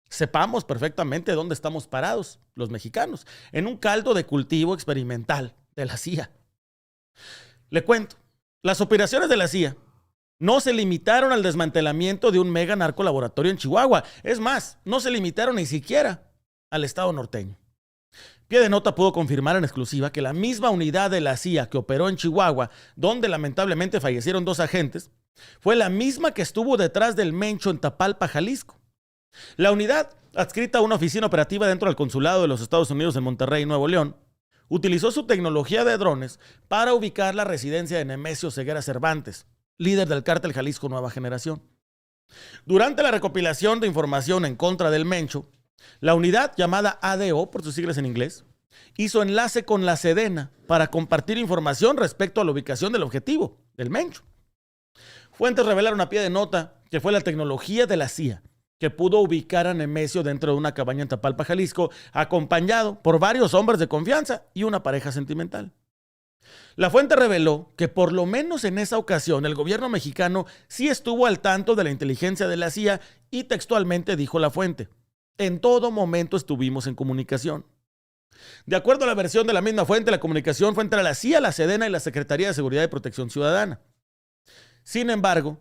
A: Sepamos perfectamente dónde estamos parados, los mexicanos, en un caldo de cultivo experimental de la CIA. Le cuento, las operaciones de la CIA no se limitaron al desmantelamiento de un mega narcolaboratorio en Chihuahua. Es más, no se limitaron ni siquiera al estado norteño. Pie de Nota pudo confirmar en exclusiva que la misma unidad de la CIA que operó en Chihuahua, donde lamentablemente fallecieron 2 agentes, fue la misma que estuvo detrás del Mencho en Tapalpa, Jalisco. La unidad, adscrita a una oficina operativa dentro del Consulado de los Estados Unidos en Monterrey, Nuevo León, utilizó su tecnología de drones para ubicar la residencia de Nemesio Ceguera Cervantes, líder del cártel Jalisco Nueva Generación. Durante la recopilación de información en contra del Mencho, la unidad, llamada ADO por sus siglas en inglés, hizo enlace con la Sedena para compartir información respecto a la ubicación del objetivo, del Mencho. Fuentes revelaron a pie de nota que fue la tecnología de la CIA que pudo ubicar a Nemesio dentro de una cabaña en Tapalpa, Jalisco, acompañado por varios hombres de confianza y una pareja sentimental. La fuente reveló que por lo menos en esa ocasión el gobierno mexicano sí estuvo al tanto de la inteligencia de la CIA y textualmente dijo la fuente: en todo momento estuvimos en comunicación. De acuerdo a la versión de la misma fuente, la comunicación fue entre la CIA, la Sedena y la Secretaría de Seguridad y Protección Ciudadana. Sin embargo,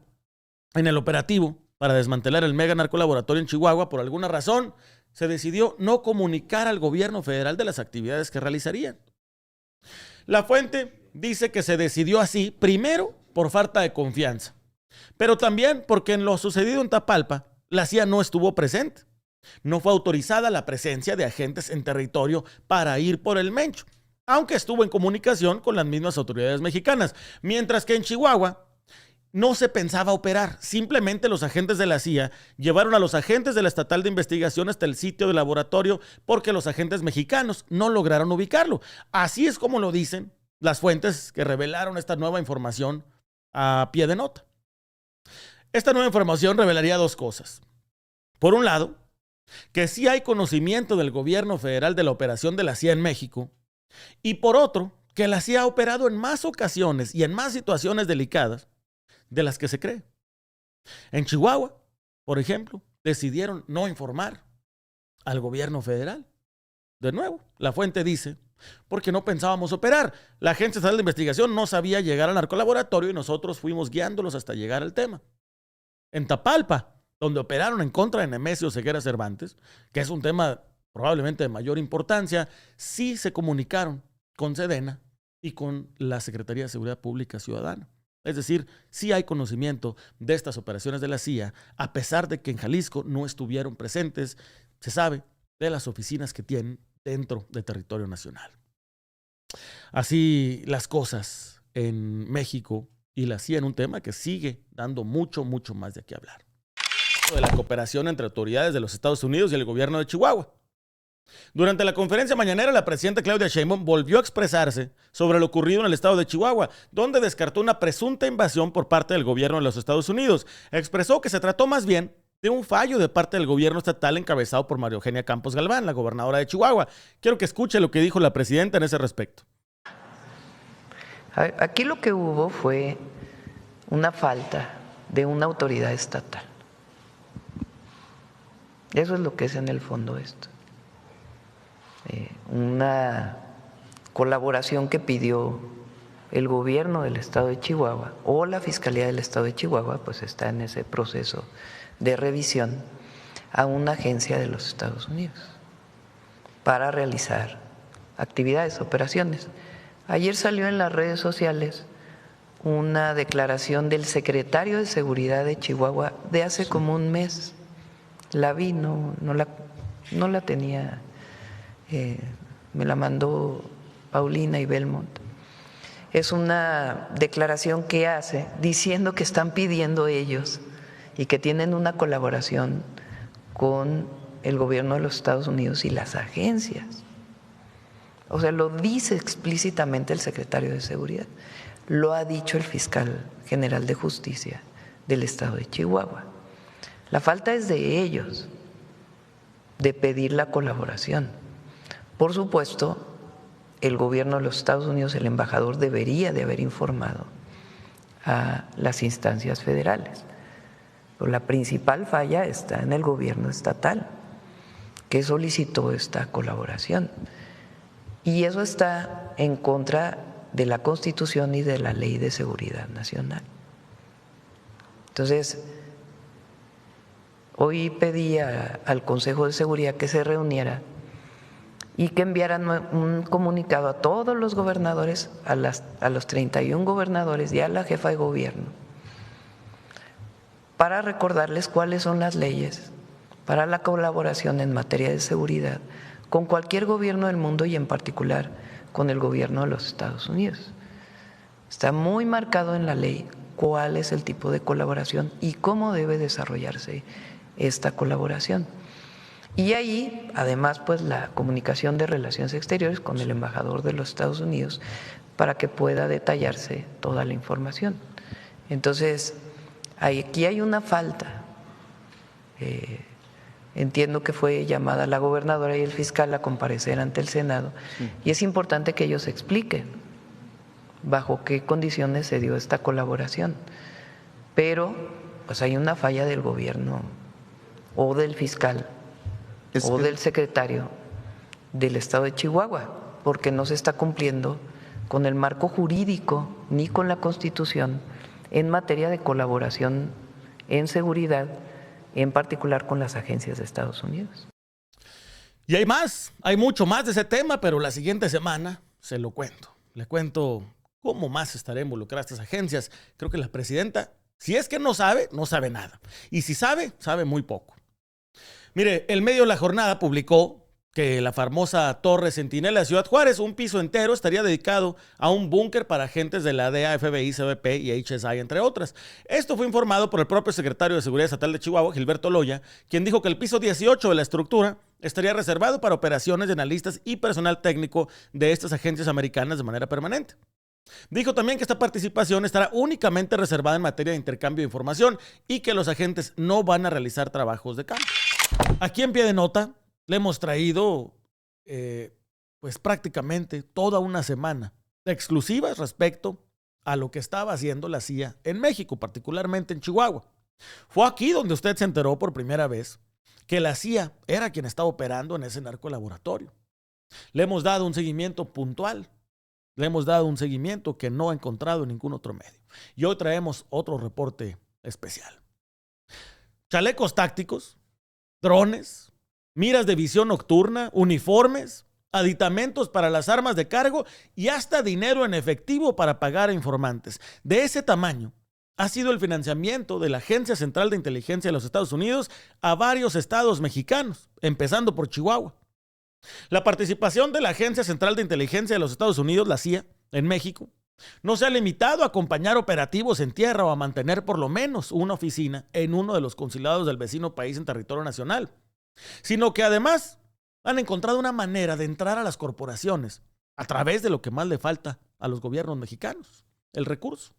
A: en el operativo para desmantelar el mega narcolaboratorio en Chihuahua, por alguna razón, se decidió no comunicar al gobierno federal de las actividades que realizarían. La fuente dice que se decidió así, primero, por falta de confianza, pero también porque en lo sucedido en Tapalpa, la CIA no estuvo presente. No fue autorizada la presencia de agentes en territorio para ir por el Mencho, aunque estuvo en comunicación con las mismas autoridades mexicanas, mientras que en Chihuahua no se pensaba operar. Simplemente los agentes de la CIA llevaron a los agentes de la Estatal de Investigación hasta el sitio del laboratorio porque los agentes mexicanos no lograron ubicarlo. Así es como lo dicen las fuentes que revelaron esta nueva información a pie de nota. Esta nueva información revelaría 2 cosas. Por un lado, que sí hay conocimiento del gobierno federal de la operación de la CIA en México, y por otro, que la CIA ha operado en más ocasiones y en más situaciones delicadas de las que se cree. En Chihuahua, por ejemplo, decidieron no informar al gobierno federal. De nuevo, la fuente dice, porque no pensábamos operar. La Agencia Estatal de Investigación no sabía llegar al narcolaboratorio y nosotros fuimos guiándolos hasta llegar al tema. En Tapalpa, donde operaron en contra de Nemesio Ceguera Cervantes, que es un tema probablemente de mayor importancia, sí se comunicaron con Sedena y con la Secretaría de Seguridad Pública Ciudadana. Es decir, sí hay conocimiento de estas operaciones de la CIA, a pesar de que en Jalisco no estuvieron presentes, se sabe de las oficinas que tienen dentro del territorio nacional. Así las cosas en México y la CIA en un tema que sigue dando mucho más de qué hablar. De la cooperación entre autoridades de los Estados Unidos y el gobierno de Chihuahua. Durante la conferencia mañanera, la presidenta Claudia Sheinbaum volvió a expresarse sobre lo ocurrido en el estado de Chihuahua, donde descartó una presunta invasión por parte del gobierno de los Estados Unidos. Expresó que se trató más bien de un fallo de parte del gobierno estatal encabezado por María Eugenia Campos Galván, la gobernadora de Chihuahua. Quiero que escuche lo que dijo la presidenta en ese respecto.
D: Aquí lo que hubo fue una falta de una autoridad estatal. Eso es lo que es en el fondo esto. Una colaboración que pidió el gobierno del estado de Chihuahua o la Fiscalía del estado de Chihuahua, pues está en ese proceso de revisión a una agencia de los Estados Unidos para realizar actividades, operaciones. Ayer salió en las redes sociales una declaración del secretario de Seguridad de Chihuahua de hace como un mes. La vi, no la tenía, me la mandó Paulina y Belmont. Es una declaración que hace diciendo que están pidiendo ellos y que tienen una colaboración con el gobierno de los Estados Unidos y las agencias. O sea, lo dice explícitamente el secretario de Seguridad. Lo ha dicho el fiscal general de Justicia del estado de Chihuahua. La falta es de ellos, de pedir la colaboración. Por supuesto, el gobierno de los Estados Unidos, el embajador, debería de haber informado a las instancias federales. Pero la principal falla está en el gobierno estatal, que solicitó esta colaboración. Y eso está en contra de la Constitución y de la Ley de Seguridad Nacional. Entonces, hoy pedí al Consejo de Seguridad que se reuniera y que enviaran un comunicado a todos los gobernadores, a los 31 gobernadores y a la jefa de gobierno, para recordarles cuáles son las leyes para la colaboración en materia de seguridad con cualquier gobierno del mundo y en particular con el gobierno de los Estados Unidos. Está muy marcado en la ley cuál es el tipo de colaboración y cómo debe desarrollarse esta colaboración. Y ahí, además, pues la comunicación de relaciones exteriores con el embajador de los Estados Unidos para que pueda detallarse toda la información. Entonces, aquí hay una falta. Entiendo que fue llamada la gobernadora y el fiscal a comparecer ante el Senado y es importante que ellos expliquen bajo qué condiciones se dio esta colaboración. Pero pues hay una falla del gobierno o del fiscal o del secretario del estado de Chihuahua, porque no se está cumpliendo con el marco jurídico ni con la Constitución en materia de colaboración en seguridad, en particular con las agencias de Estados Unidos.
A: Y hay más, hay mucho más de ese tema, pero la siguiente semana se lo cuento. Le cuento cómo más estará involucrada estas agencias. Creo que la presidenta, si es que no sabe nada. Y si sabe, sabe muy poco. Mire, el medio La Jornada publicó que la famosa Torre Centinela de Ciudad Juárez, un piso entero, estaría dedicado a un búnker para agentes de la DEA, FBI, CBP y HSI, entre otras. Esto fue informado por el propio secretario de Seguridad Estatal de Chihuahua, Gilberto Loya, quien dijo que el piso 18 de la estructura estaría reservado para operaciones de analistas y personal técnico de estas agencias americanas de manera permanente. Dijo también que esta participación estará únicamente reservada en materia de intercambio de información y que los agentes no van a realizar trabajos de campo. Aquí en pie de nota le hemos traído pues prácticamente toda una semana de exclusivas respecto a lo que estaba haciendo la CIA en México, particularmente en Chihuahua. Fue aquí donde usted se enteró por primera vez que la CIA era quien estaba operando en ese narcolaboratorio. Le hemos dado un seguimiento puntual. Le hemos dado un seguimiento que no ha encontrado en ningún otro medio. Y hoy traemos otro reporte especial. Chalecos tácticos, drones, miras de visión nocturna, uniformes, aditamentos para las armas de cargo y hasta dinero en efectivo para pagar a informantes. De ese tamaño ha sido el financiamiento de la Agencia Central de Inteligencia de los Estados Unidos a varios estados mexicanos, empezando por Chihuahua. La participación de la Agencia Central de Inteligencia de los Estados Unidos, la CIA, en México, no se ha limitado a acompañar operativos en tierra o a mantener por lo menos una oficina en uno de los consulados del vecino país en territorio nacional, sino que además han encontrado una manera de entrar a las corporaciones a través de lo que más le falta a los gobiernos mexicanos, el recurso.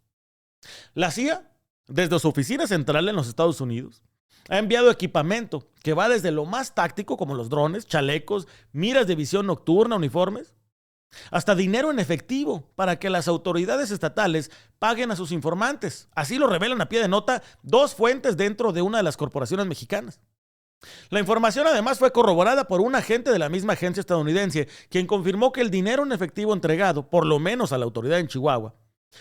A: La CIA, desde su oficina central en los Estados Unidos, ha enviado equipamiento que va desde lo más táctico, como los drones, chalecos, miras de visión nocturna, uniformes, hasta dinero en efectivo para que las autoridades estatales paguen a sus informantes. Así lo revelan a pie de nota 2 fuentes dentro de una de las corporaciones mexicanas. La información además fue corroborada por un agente de la misma agencia estadounidense, quien confirmó que el dinero en efectivo entregado, por lo menos a la autoridad en Chihuahua,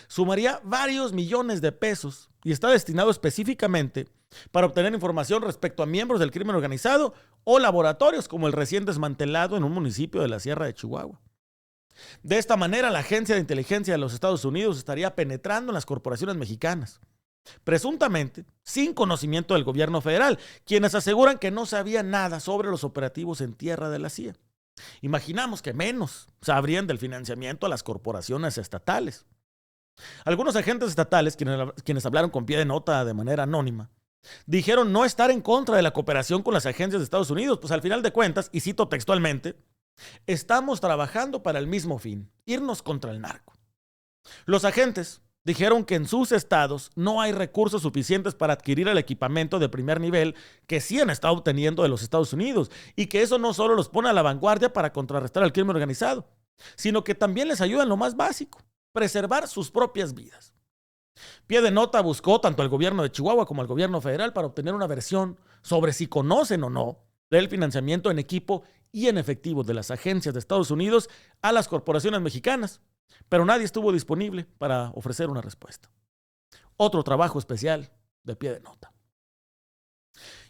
A: sumaría varios millones de pesos y está destinado específicamente para obtener información respecto a miembros del crimen organizado o laboratorios como el recién desmantelado en un municipio de la Sierra de Chihuahua. De esta manera, la Agencia de Inteligencia de los Estados Unidos estaría penetrando en las corporaciones mexicanas, presuntamente sin conocimiento del gobierno federal, quienes aseguran que no sabían nada sobre los operativos en tierra de la CIA. Imaginamos que menos sabrían del financiamiento a las corporaciones estatales. Algunos agentes estatales, quienes hablaron con pie de nota de manera anónima, dijeron no estar en contra de la cooperación con las agencias de Estados Unidos, pues al final de cuentas, y cito textualmente, estamos trabajando para el mismo fin, irnos contra el narco. Los agentes dijeron que en sus estados no hay recursos suficientes para adquirir el equipamiento de primer nivel que sí han estado obteniendo de los Estados Unidos y que eso no solo los pone a la vanguardia para contrarrestar al crimen organizado, sino que también les ayuda en lo más básico, preservar sus propias vidas. Pie de nota buscó tanto al gobierno de Chihuahua como al gobierno federal para obtener una versión sobre si conocen o no del financiamiento en equipo y en efectivo de las agencias de Estados Unidos a las corporaciones mexicanas, pero nadie estuvo disponible para ofrecer una respuesta. Otro trabajo especial de pie de nota.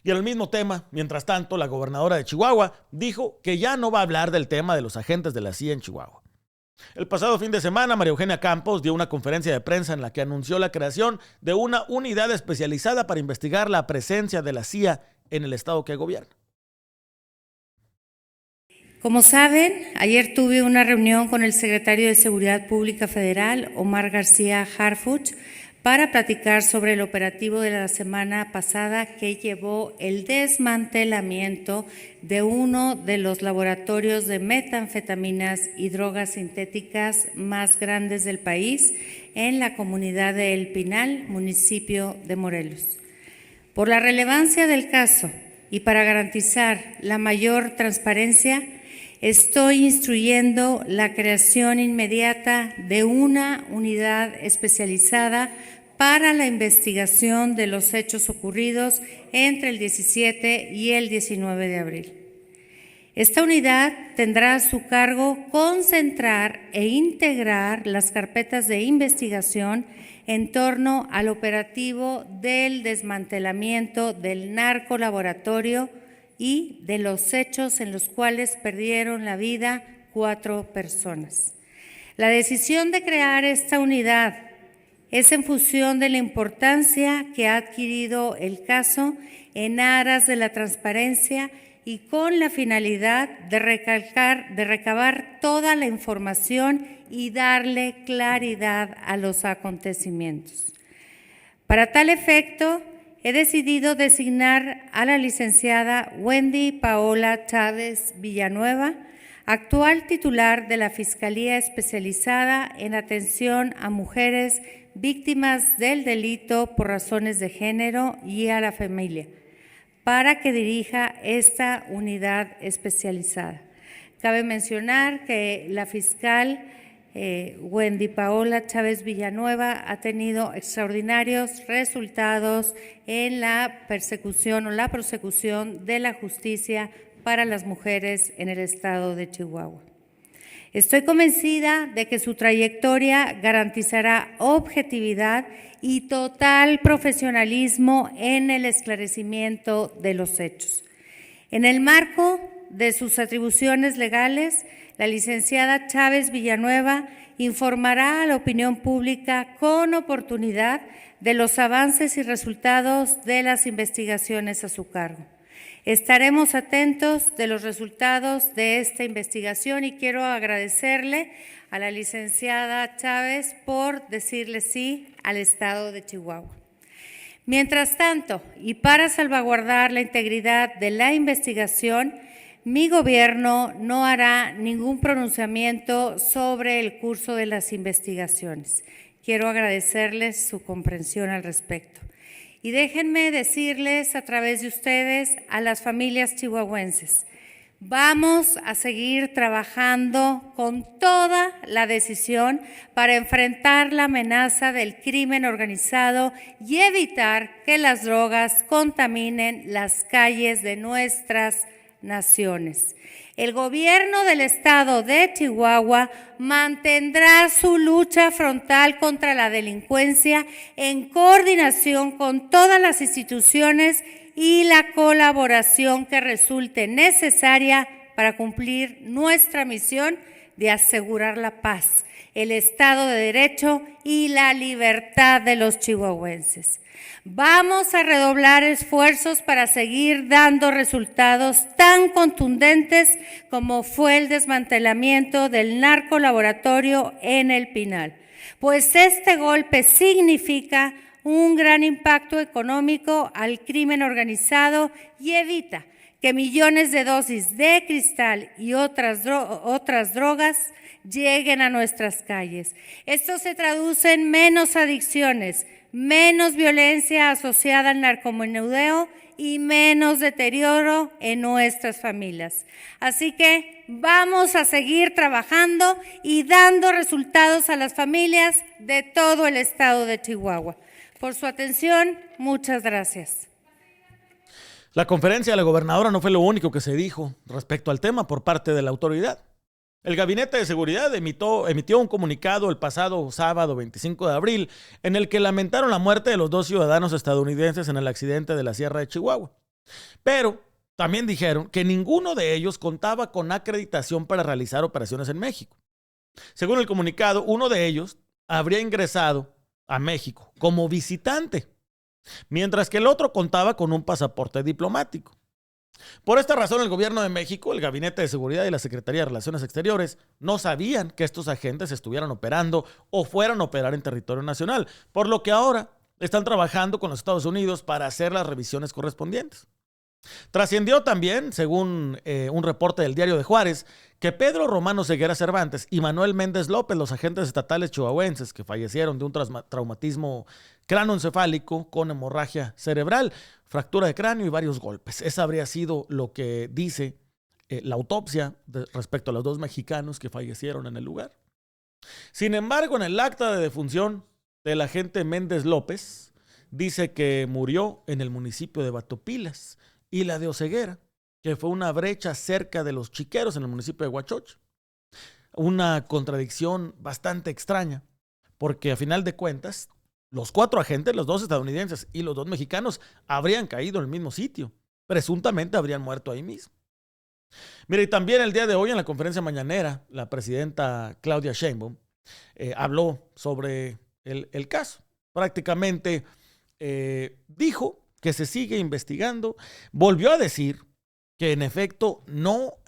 A: Y en el mismo tema, mientras tanto, la gobernadora de Chihuahua dijo que ya no va a hablar del tema de los agentes de la CIA en Chihuahua. El pasado fin de semana, María Eugenia Campos dio una conferencia de prensa en la que anunció la creación de una unidad especializada para investigar la presencia de la CIA en el estado que gobierna.
H: Como saben, ayer tuve una reunión con el secretario de Seguridad Pública Federal, Omar García Harfuch, para platicar sobre el operativo de la semana pasada que llevó el desmantelamiento de uno de los laboratorios de metanfetaminas y drogas sintéticas más grandes del país en la comunidad de El Pinal, municipio de Morelos. Por la relevancia del caso y para garantizar la mayor transparencia, estoy instruyendo la creación inmediata de una unidad especializada para la investigación de los hechos ocurridos entre el 17 y el 19 de abril. Esta unidad tendrá a su cargo concentrar e integrar las carpetas de investigación en torno al operativo del desmantelamiento del narcolaboratorio y de los hechos en los cuales perdieron la vida 4 personas. La decisión de crear esta unidad es en función de la importancia que ha adquirido el caso en aras de la transparencia y con la finalidad de recabar toda la información y darle claridad a los acontecimientos. Para tal efecto, he decidido designar a la licenciada Wendy Paola Chávez Villanueva, actual titular de la Fiscalía Especializada en Atención a Mujeres Víctimas del Delito por Razones de Género y a la Familia, para que dirija esta unidad especializada. Cabe mencionar que la fiscal Wendy Paola Chávez Villanueva ha tenido extraordinarios resultados en la persecución o la prosecución de la justicia para las mujeres en el estado de Chihuahua. Estoy convencida de que su trayectoria garantizará objetividad y total profesionalismo en el esclarecimiento de los hechos. En el marco de sus atribuciones legales, la licenciada Chávez Villanueva informará a la opinión pública con oportunidad de los avances y resultados de las investigaciones a su cargo. Estaremos atentos de los resultados de esta investigación y quiero agradecerle a la licenciada Chávez por decirle sí al estado de Chihuahua. Mientras tanto, y para salvaguardar la integridad de la investigación, mi gobierno no hará ningún pronunciamiento sobre el curso de las investigaciones. Quiero agradecerles su comprensión al respecto. Y déjenme decirles a través de ustedes a las familias chihuahuenses, vamos a seguir trabajando con toda la decisión para enfrentar la amenaza del crimen organizado y evitar que las drogas contaminen las calles de nuestras naciones. El gobierno del estado de Chihuahua mantendrá su lucha frontal contra la delincuencia en coordinación con todas las instituciones y la colaboración que resulte necesaria para cumplir nuestra misión de asegurar la paz, el Estado de Derecho y la libertad de los chihuahuenses. Vamos a redoblar esfuerzos para seguir dando resultados tan contundentes como fue el desmantelamiento del narcolaboratorio en El Pinal, pues este golpe significa un gran impacto económico al crimen organizado y evita que millones de dosis de cristal y otras drogas lleguen a nuestras calles. Esto se traduce en menos adicciones, menos violencia asociada al narcomenudeo y menos deterioro en nuestras familias. Así que vamos a seguir trabajando y dando resultados a las familias de todo el estado de Chihuahua. Por su atención, muchas gracias.
A: La conferencia de la gobernadora no fue lo único que se dijo respecto al tema por parte de la autoridad. El Gabinete de Seguridad emitió un comunicado el pasado sábado 25 de abril en el que lamentaron la muerte de los 2 ciudadanos estadounidenses en el accidente de la Sierra de Chihuahua. Pero también dijeron que ninguno de ellos contaba con acreditación para realizar operaciones en México. Según el comunicado, uno de ellos habría ingresado a México como visitante, mientras que el otro contaba con un pasaporte diplomático. Por esta razón, el gobierno de México, el Gabinete de Seguridad y la Secretaría de Relaciones Exteriores no sabían que estos agentes estuvieran operando o fueran a operar en territorio nacional, por lo que ahora están trabajando con los Estados Unidos para hacer las revisiones correspondientes. Trascendió también, según un reporte del Diario de Juárez, que Pedro Romano Ceguera Cervantes y Manuel Méndez López, los agentes estatales chihuahuenses que fallecieron de un traumatismo cráneoencefálico con hemorragia cerebral, fractura de cráneo y varios golpes. Esa habría sido lo que dice la autopsia respecto a los 2 mexicanos que fallecieron en el lugar. Sin embargo, en el acta de defunción del agente Méndez López, dice que murió en el municipio de Batopilas, y la de Oceguera, que fue una brecha cerca de los Chiqueros en el municipio de Huachoche. Una contradicción bastante extraña, porque a final de cuentas, los 4 agentes, los 2 estadounidenses y los 2 mexicanos, habrían caído en el mismo sitio. Presuntamente habrían muerto ahí mismo. Mire, y también el día de hoy en la conferencia mañanera, la presidenta Claudia Sheinbaum habló sobre el caso. Prácticamente dijo que se sigue investigando. Volvió a decir que en efecto no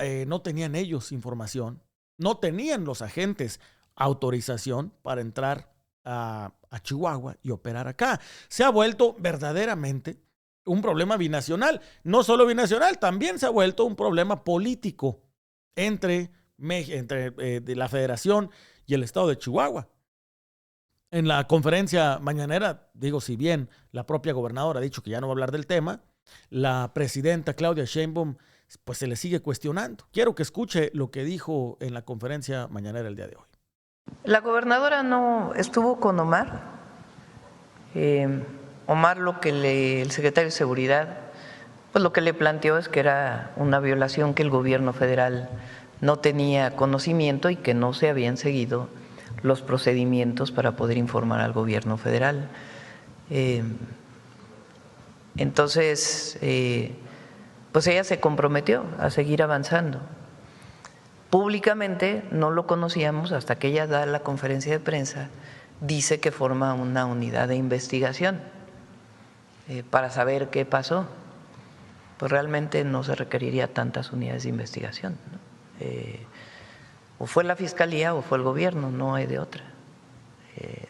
A: tenían ellos información, no tenían los agentes autorización para entrar a Chihuahua y operar acá. Se ha vuelto verdaderamente un problema binacional. No solo binacional, también se ha vuelto un problema político entre la Federación y el estado de Chihuahua. En la conferencia mañanera, digo, si bien la propia gobernadora ha dicho que ya no va a hablar del tema, la presidenta Claudia Sheinbaum pues se le sigue cuestionando. Quiero que escuche lo que dijo en la conferencia mañanera el día de hoy.
D: La gobernadora no estuvo con Omar. Omar, el secretario de Seguridad, pues lo que le planteó es que era una violación, que el gobierno federal no tenía conocimiento y que no se habían seguido los procedimientos para poder informar al gobierno federal. Entonces, pues ella se comprometió a seguir avanzando. Públicamente no lo conocíamos hasta que ella da la conferencia de prensa, dice que forma una unidad de investigación para saber qué pasó. Pues realmente no se requeriría tantas unidades de investigación, ¿no? O fue la Fiscalía o fue el gobierno, no hay de otra.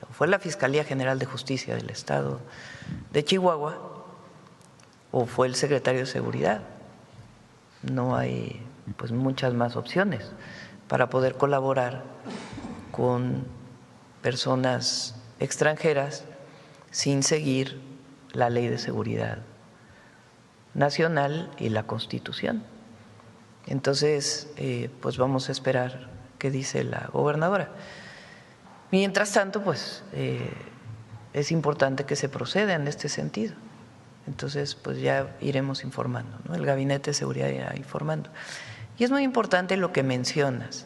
D: O fue la Fiscalía General de Justicia del Estado de Chihuahua o fue el secretario de Seguridad. No hay pues muchas más opciones para poder colaborar con personas extranjeras sin seguir la Ley de Seguridad Nacional y la Constitución. Entonces, pues vamos a esperar qué dice la gobernadora. Mientras tanto, pues es importante que se proceda en este sentido. Entonces, pues ya iremos informando, ¿no? El Gabinete de Seguridad irá informando. Y es muy importante lo que mencionas,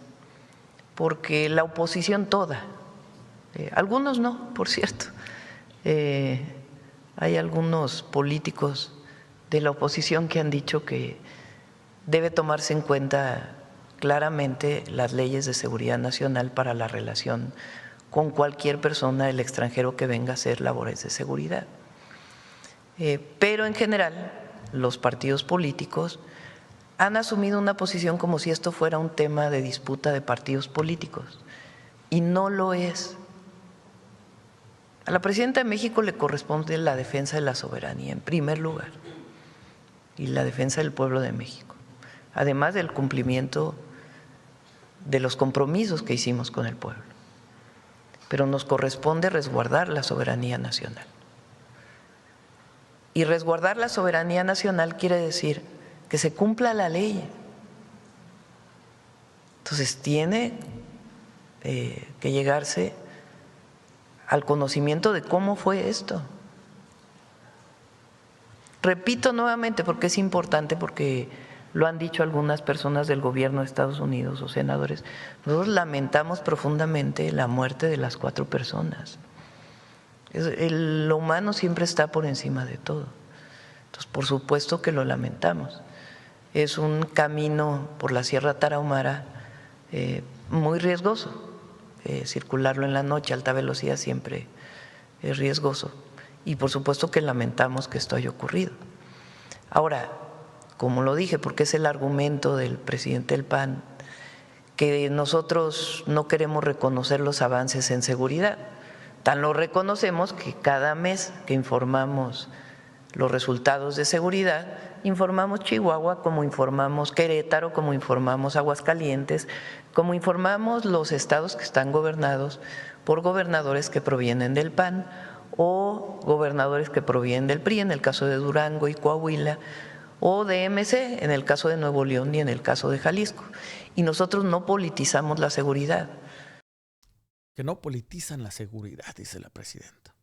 D: porque la oposición toda, algunos no, por cierto, hay algunos políticos de la oposición que han dicho que debe tomarse en cuenta claramente las leyes de seguridad nacional para la relación con cualquier persona del extranjero que venga a hacer labores de seguridad. Pero en general los partidos políticos han asumido una posición como si esto fuera un tema de disputa de partidos políticos, y no lo es. A la presidenta de México le corresponde la defensa de la soberanía en primer lugar y la defensa del pueblo de México, además del cumplimiento de los compromisos que hicimos con el pueblo. Pero nos corresponde resguardar la soberanía nacional. Y resguardar la soberanía nacional quiere decir que se cumpla la ley. Entonces tiene que llegarse al conocimiento de cómo fue esto. Repito nuevamente porque es importante, porque lo han dicho algunas personas del gobierno de Estados Unidos o senadores, nosotros lamentamos profundamente la muerte de las 4 personas. Lo humano siempre está por encima de todo. Entonces, por supuesto que lo lamentamos. Es un camino por la Sierra Tarahumara muy riesgoso. Circularlo en la noche a alta velocidad siempre es riesgoso. Y por supuesto que lamentamos que esto haya ocurrido. Ahora, como lo dije, porque es el argumento del presidente del PAN, que nosotros no queremos reconocer los avances en seguridad. Tan lo reconocemos que cada mes que informamos los resultados de seguridad, informamos Chihuahua, como informamos Querétaro, como informamos Aguascalientes, como informamos los estados que están gobernados por gobernadores que provienen del PAN o gobernadores que provienen del PRI, en el caso de Durango y Coahuila, o de MC, en el caso de Nuevo León y en el caso de Jalisco. Y nosotros no politizamos la seguridad.
A: Que no politizan la seguridad, dice la presidenta.